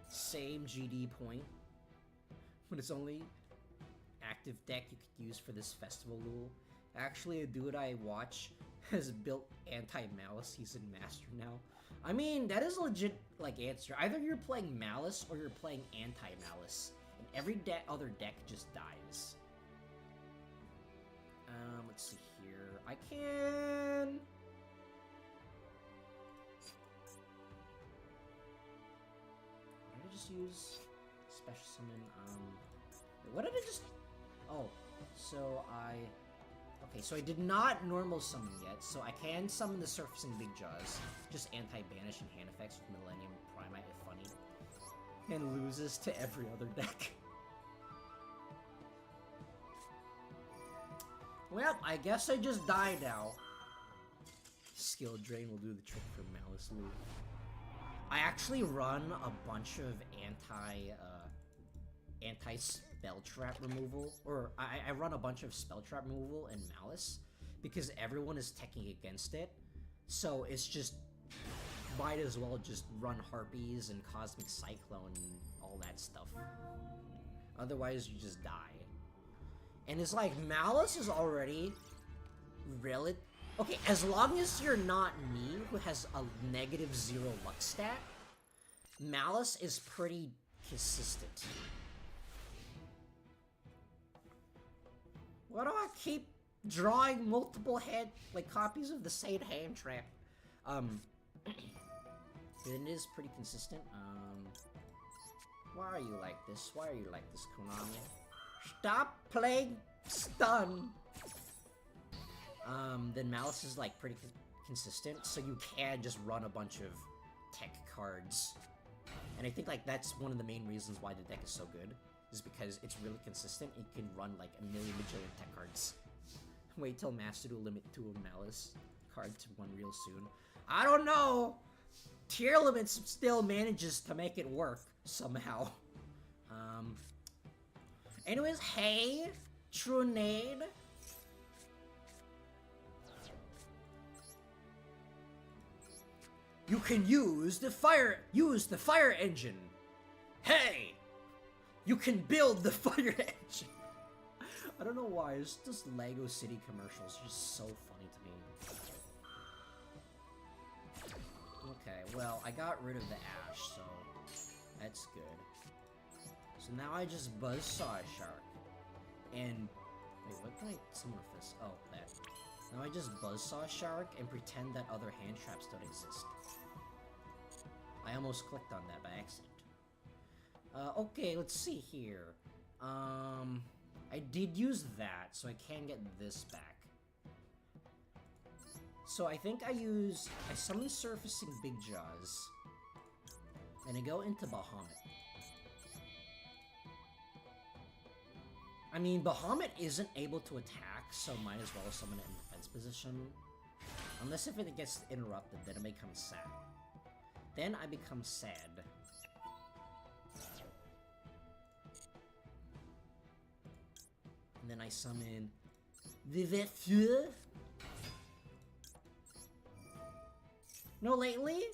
Same GD point. But it's only active deck you could use for this festival rule. Actually, a dude I watch has built anti-Malice. He's in Master now. I mean, that is a legit, like, answer. Either you're playing Malice or you're playing anti-Malice. And every other deck just dies. Let's see here. I can... Did I just use special summon? What did I just... Oh, so okay, so I did not normal summon yet, so I can summon the Surfacing Big Jaws. Just anti-banish and hand effects with Millennium Primite if funny. And loses to every other deck. Well, I guess I just die now. Skill Drain will do the trick for Malice Loop. I actually run a bunch of anti-spell trap removal, or I run a bunch of spell trap removal in Malice, because everyone is teching against it, so it's just, might as well just run Harpies and Cosmic Cyclone and all that stuff. Otherwise you just die. And it's like, Malice is already really... Okay, as long as you're not me, who has a -0 luck stat, Malice is pretty consistent. Why do I keep drawing multiple copies of the same hand trap? It is pretty consistent. Why are you like this? Why are you like this, Konami? Stop playing stun! Then Malice is like pretty consistent, so you can just run a bunch of tech cards. And I think like that's one of the main reasons why the deck is so good, is because it's really consistent. You can run like a million bajillion tech cards. Wait till Master Duel limit 2 of Malice card to 1 real soon. I don't know! Tier limits still manages to make it work somehow. Anyways, hey, Trunade. You can use the fire engine. Hey! You can build the fire engine. I don't know why, it's just Lego City commercials just so funny to me. Okay, well, I got rid of the ash, so that's good. So now I just Buzzsaw Shark. And wait, what can I summon with this? Oh, that. Now I just Buzzsaw Shark and pretend that other hand traps don't exist. I almost clicked on that by accident. Okay, let's see here. I did use that, so I can get this back. So I think I summon Surfacing Big Jaws, and I go into Bahamut. I mean, Bahamut isn't able to attack, so might as well summon it in defense position. Unless if it gets interrupted, then it becomes sad. Then I become sad. And then I summon the VTuber. No, lately,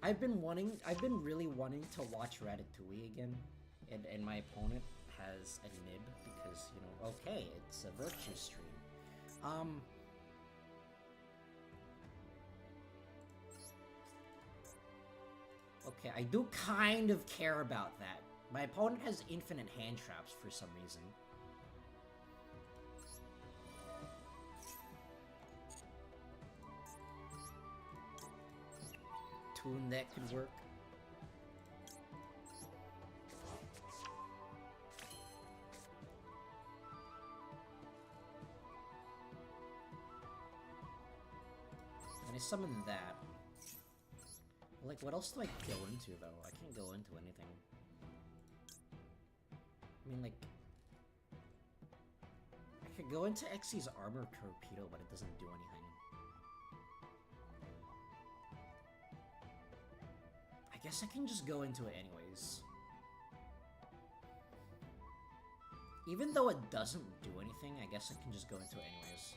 I've been really wanting to watch Ratatouille again, and my opponent has a nib because, you know, okay, it's a virtue stream. Okay, I do kind of care about that. My opponent has infinite hand traps for some reason. Toon that could work. summon that. Like, what else do I go into, though? I can't go into anything. I mean, like... I could go into Xy's Armor Torpedo, but it doesn't do anything. I guess I can just go into it anyways. Even though it doesn't do anything, I guess I can just go into it anyways.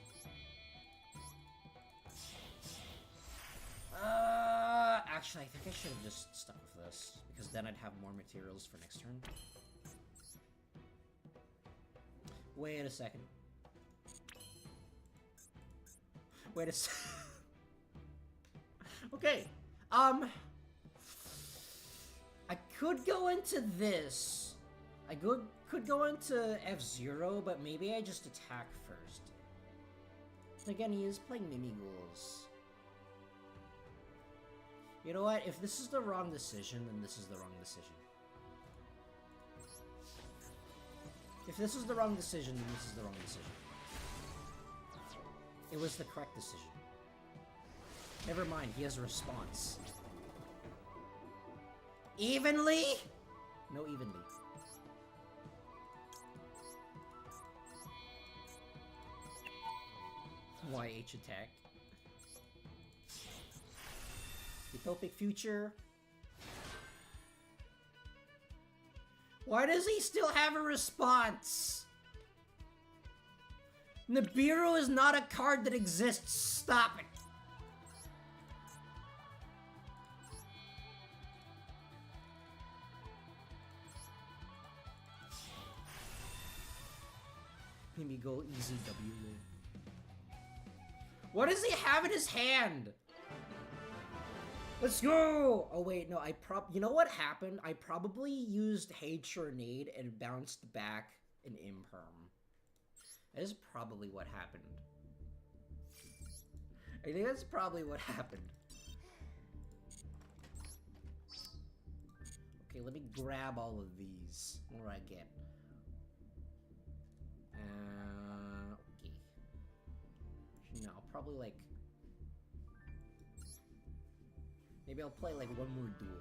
Actually, I think I should have just stuck with this, because then I'd have more materials for next turn. Wait a second. Wait a sec. Okay. I could go into this. I could go into F-Zero, but maybe I just attack first. Again, he is playing Mimighouls. You know what? If this is the wrong decision, then this is the wrong decision. If this is the wrong decision, then this is the wrong decision. It was the correct decision. Never mind, he has a response. Evenly? No evenly. YH attack. Utopic future. Why does he still have a response? Nibiru is not a card that exists. Stop it. Maybe go easy W. What does he have in his hand? Let's go! Oh wait, no, you know what happened? I probably used Hate Tornade and bounced back an Imperm. That is probably what happened. I think that's probably what happened. Okay, let me grab all of these. What do I get? Okay. No, I'll probably like... Maybe I'll play like one more duel.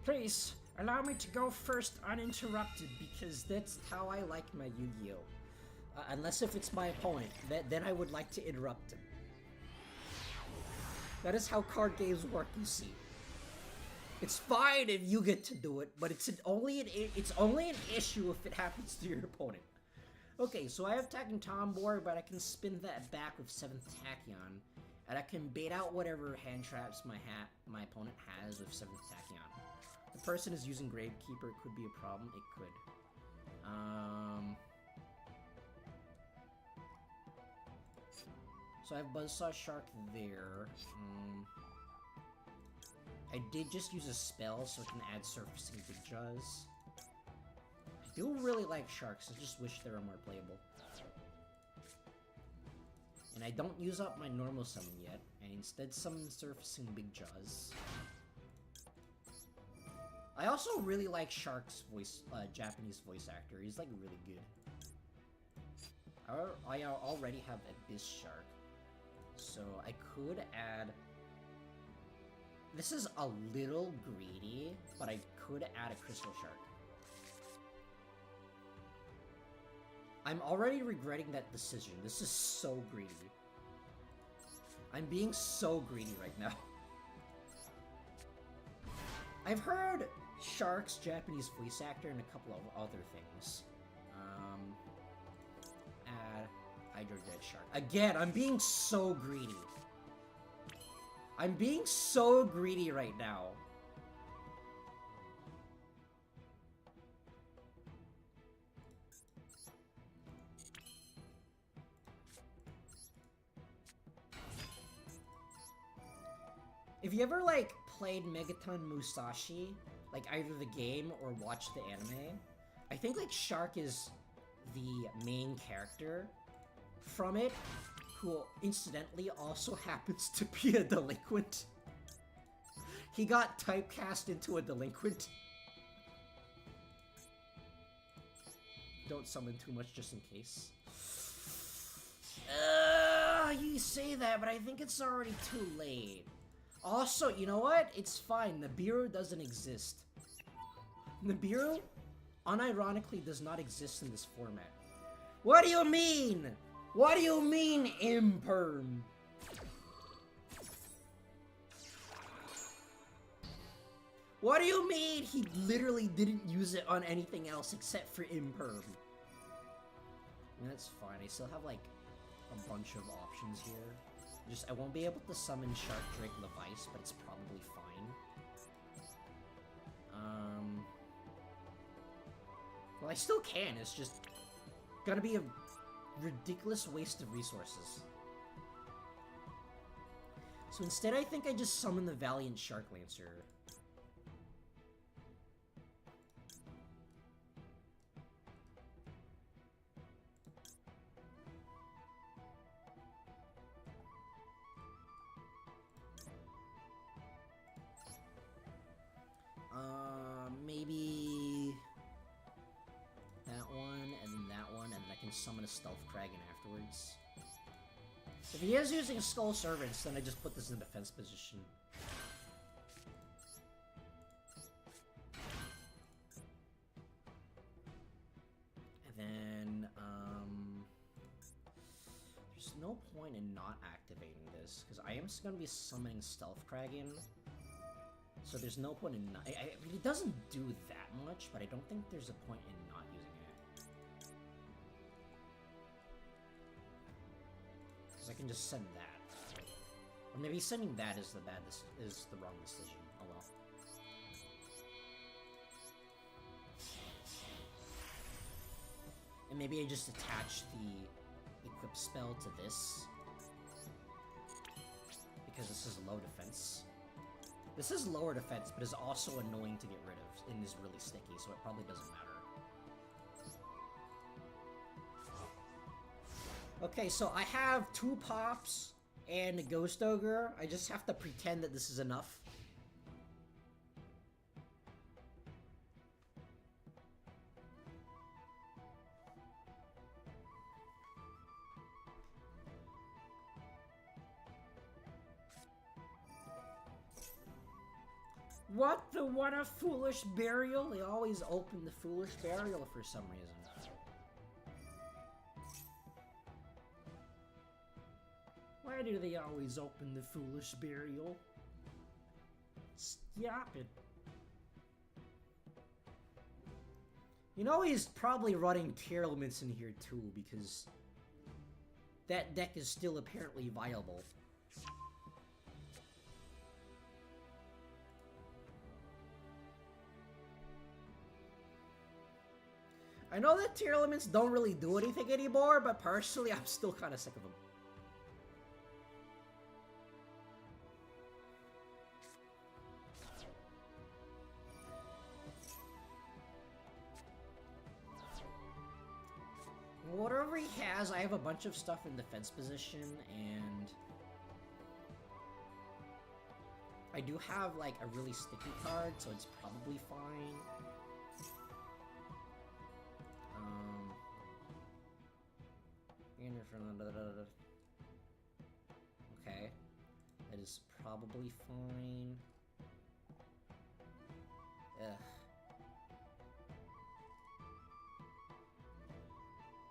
Please, allow me to go first uninterrupted, because that's how I like my Yu-Gi-Oh! Unless if it's my opponent, then I would like to interrupt him. That is how card games work, you see. It's fine if you get to do it, but it's only an issue if it happens to your opponent. Okay, so I have Tachyon Tombour, but I can spin that back with 7th Tachyon, and I can bait out whatever hand traps my opponent has with 7th Tachyon. The person is using Gravekeeper, it could be a problem, it could. So I have Buzzsaw Shark there. I did just use a spell, so I can add Surfacing Big Jaws. I do really like sharks, I just wish they were more playable. And I don't use up my normal summon yet, and instead summon Surfacing Big Jaws. I also really like Shark's voice, Japanese voice actor. He's like really good. I already have Abyss Shark, so I could add... This is a little greedy, but I could add a Crystal Shark. I'm already regretting that decision. This is so greedy. I'm being so greedy right now. I've heard Shark's Japanese voice actor and a couple of other things. Add Hydro Dead Shark. Again, I'm being so greedy. I'm being so greedy right now. If you ever, like, played Megaton Musashi, like, either the game or watched the anime, I think, like, Shark is the main character from it, who incidentally also happens to be a delinquent. He got typecast into a delinquent. don't summon too much just in case. You say that, but I think it's already too late. Also, you know what? It's fine. Nibiru doesn't exist. Nibiru, unironically, does not exist in this format. What do you mean? What do you mean, imperm? What do you mean he literally didn't use it on anything else except for imperm? That's fine. I still have, like, a bunch of options here. Just, I won't be able to summon Shark Drake Levice, but it's probably fine. Well, I still can. It's just gonna be a ridiculous waste of resources. So instead, I think I just summon the Valiant Shark Lancer. Maybe that one, and then that one, and then I can summon a Stealth Kraken afterwards. If he is using Skull Servants, then I just put this in defense position. And then, there's no point in not activating this, because I am going to be summoning Stealth Kraken. So there's no point in not... I mean, it doesn't do that much, but I don't think there's a point in not using it. Because I can just send that. Or maybe sending that is the wrong decision. Oh well. And maybe I just attach the equip spell to this. Because this is low defense. This is lower defense, but is also annoying to get rid of and is really sticky, so it probably doesn't matter. Okay, so I have 2 pops and a Ghost Ogre. I just have to pretend that this is enough. What a foolish burial? They always open the foolish burial for some reason. Why do they always open the foolish burial? Stop it. You know he's probably running Tier Elements in here too, because that deck is still apparently viable. I know that Tier Elements don't really do anything anymore, but personally, I'm still kind of sick of them. Whatever he has, I have a bunch of stuff in defense position, and I do have, like, a really sticky card, so it's probably fine. Okay, that is probably fine. Ugh.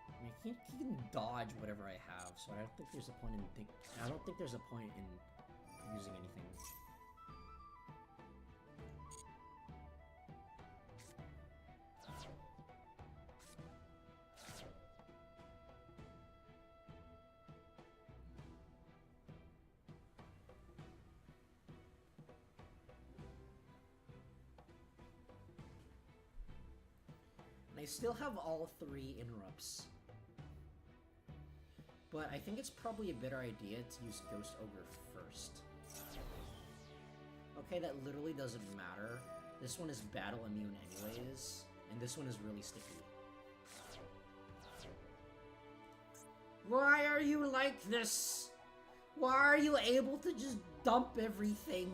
I mean, he can dodge whatever I have, so I don't think there's a point in using anything. I still have all 3 interrupts. But I think it's probably a better idea to use Ghost Ogre first. Okay, that literally doesn't matter. This one is battle immune anyways, and this one is really sticky. Why are you like this? Why are you able to just dump everything?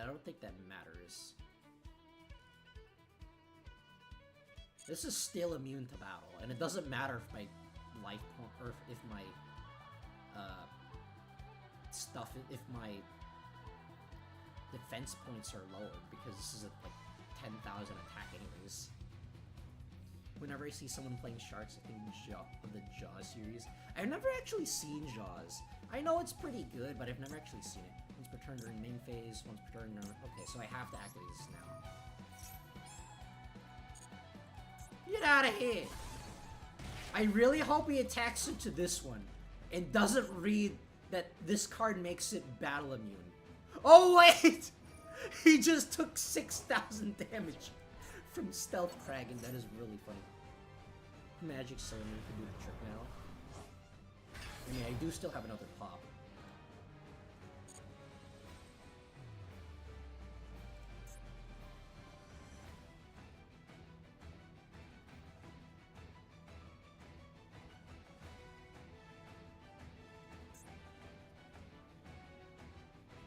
I don't think that matters. This is still immune to battle, and it doesn't matter if my life point, or if my stuff, if my defense points are lowered, because this is at like 10,000 attack anyways. Whenever I see someone playing Sharks, I think of the Jaws series. I've never actually seen Jaws. I know it's pretty good, but I've never actually seen it. Once per turn during main phase, once per turn during... Okay, so I have to activate this now. Get out of here! I really hope he attacks into this one and doesn't read that this card makes it battle immune. Oh wait! He just took 6,000 damage from Stealth Kraken. That is really funny. Magic Cylinder can do the trick now. I mean, I do still have another pop.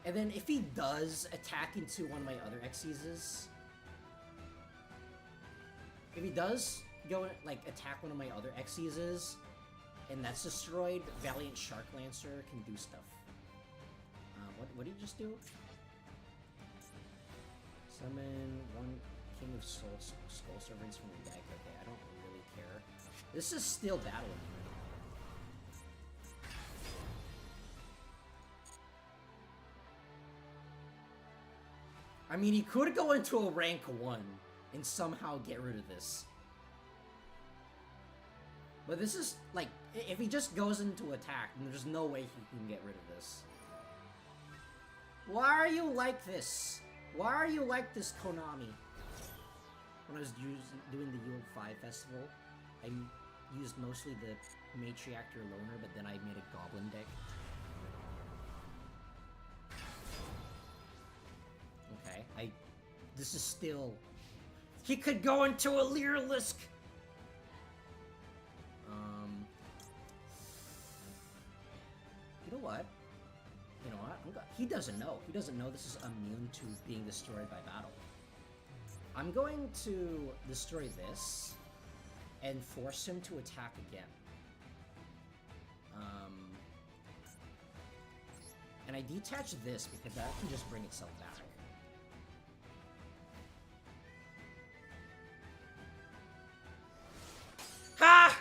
And then if he does attack into one of my other Xyzes, if he does go like attack one of my other Xyzes, and that's destroyed, Valiant Shark Lancer can do stuff. What did he just do? Summon one King of Skull Servants from the deck. Okay, I don't really care. This is still battling. I mean, he could go into a rank 1 and somehow get rid of this. But this is, like, if he just goes into attack, then there's no way he can get rid of this. Why are you like this? Why are you like this, Konami? When I was doing the Yule 5 festival, I used mostly the Matriarch Loner, but then I made a Goblin deck. Okay, this is still... He could go into a Leerlisk! You know what? He doesn't know. He doesn't know this is immune to being destroyed by battle. I'm going to destroy this and force him to attack again. And I detach this because that can just bring itself back. Ha!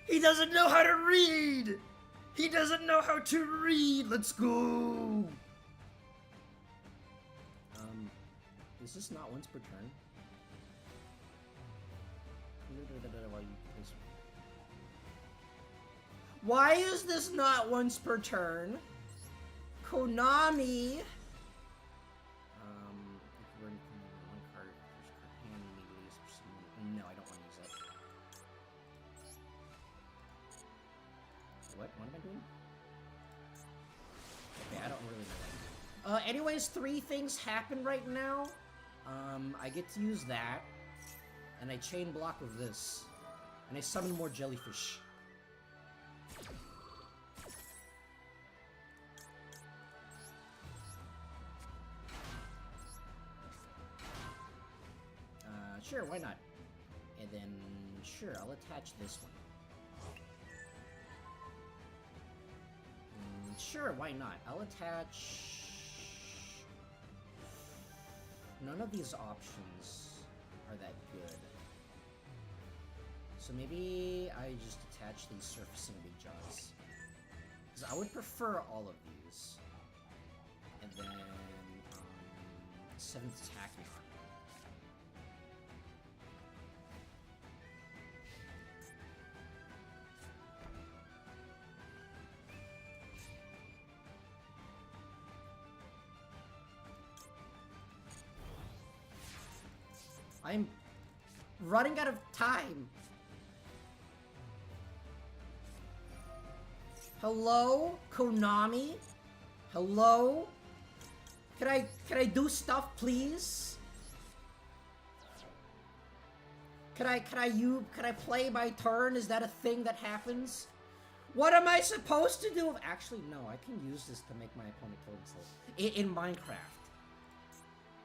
He doesn't know how to read! He doesn't know how to read! Let's go! Is this not once per turn? Why is this not once per turn? Konami! No, I don't want to use that. What am I doing? Okay, I don't really know that. Anyways, 3 things happen right now. I get to use that. And I chain block with this. And I summon more jellyfish. Sure, why not? And then, sure, I'll attach this one. Sure, why not? I'll attach... None of these options are that good. So maybe I just attach these surfacing big jaws. Because I would prefer all of these. And then, 7th attack arm. I'm running out of time. Hello, Konami? Hello? Can I do stuff, please? Can I play my turn? Is that a thing that happens? What am I supposed to do? Actually, no, I can use this to make my opponent kill himself. In Minecraft.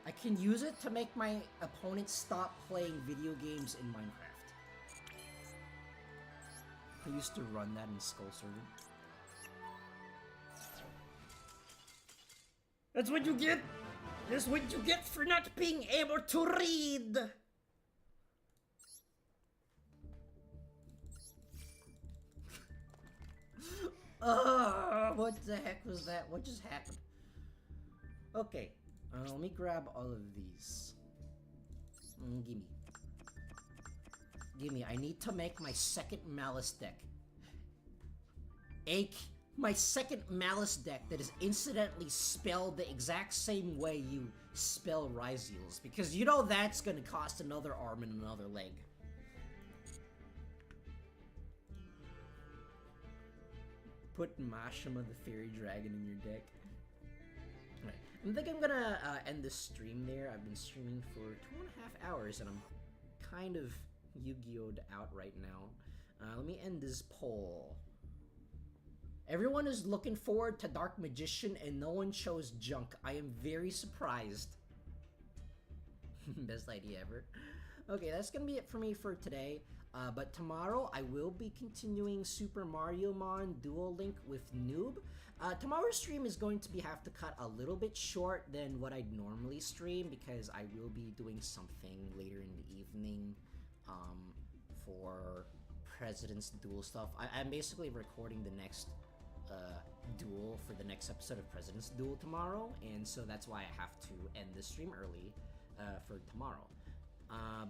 I can use it to make my opponents stop playing video games in Minecraft. I used to run that in Skull Servant. That's what you get! That's what you get for not being able to read! What the heck was that? What just happened? Okay, let me grab all of these. Gimme. Gimme, I need to make my second Malice deck. My second Malice deck that is incidentally spelled the exact same way you spell Ryzeals, because you know that's gonna cost another arm and another leg. Put Mashima the Fairy Dragon in your deck. Alright, I think I'm gonna end the stream there. I've been streaming for 2.5 hours and I'm kind of Yu-Gi-Oh'd out right now. Let me end this poll. Everyone is looking forward to Dark Magician and no one chose Junk. I am very surprised. Best idea ever. Okay, that's gonna be it for me for today. But tomorrow I will be continuing Super Mario Mon Duel Link with Noob. Tomorrow's stream is going to have to cut a little bit short than what I'd normally stream because I will be doing something later in the evening for President's Duel stuff. I'm basically recording the next duel for the next episode of President's Duel tomorrow, and so that's why I have to end the stream early for tomorrow.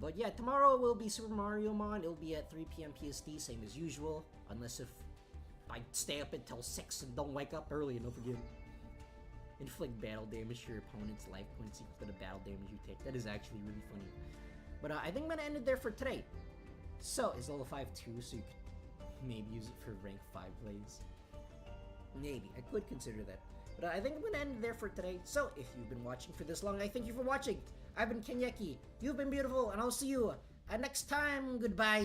But yeah, tomorrow will be Super Mario Mon. It'll be at 3 p.m. PST, same as usual. Unless if I stay up until 6 and don't wake up early, and don't forget. Inflict battle damage to your opponent's life points equal to the battle damage you take. That is actually really funny. But I think I'm gonna end it there for today. So, it's level 5 too, so you could maybe use it for rank 5 plays. Maybe. I could consider that. But I think I'm gonna end it there for today. So, if you've been watching for this long, I thank you for watching. I've been Kenyeki. You've been beautiful, and I'll see you next time. Goodbye.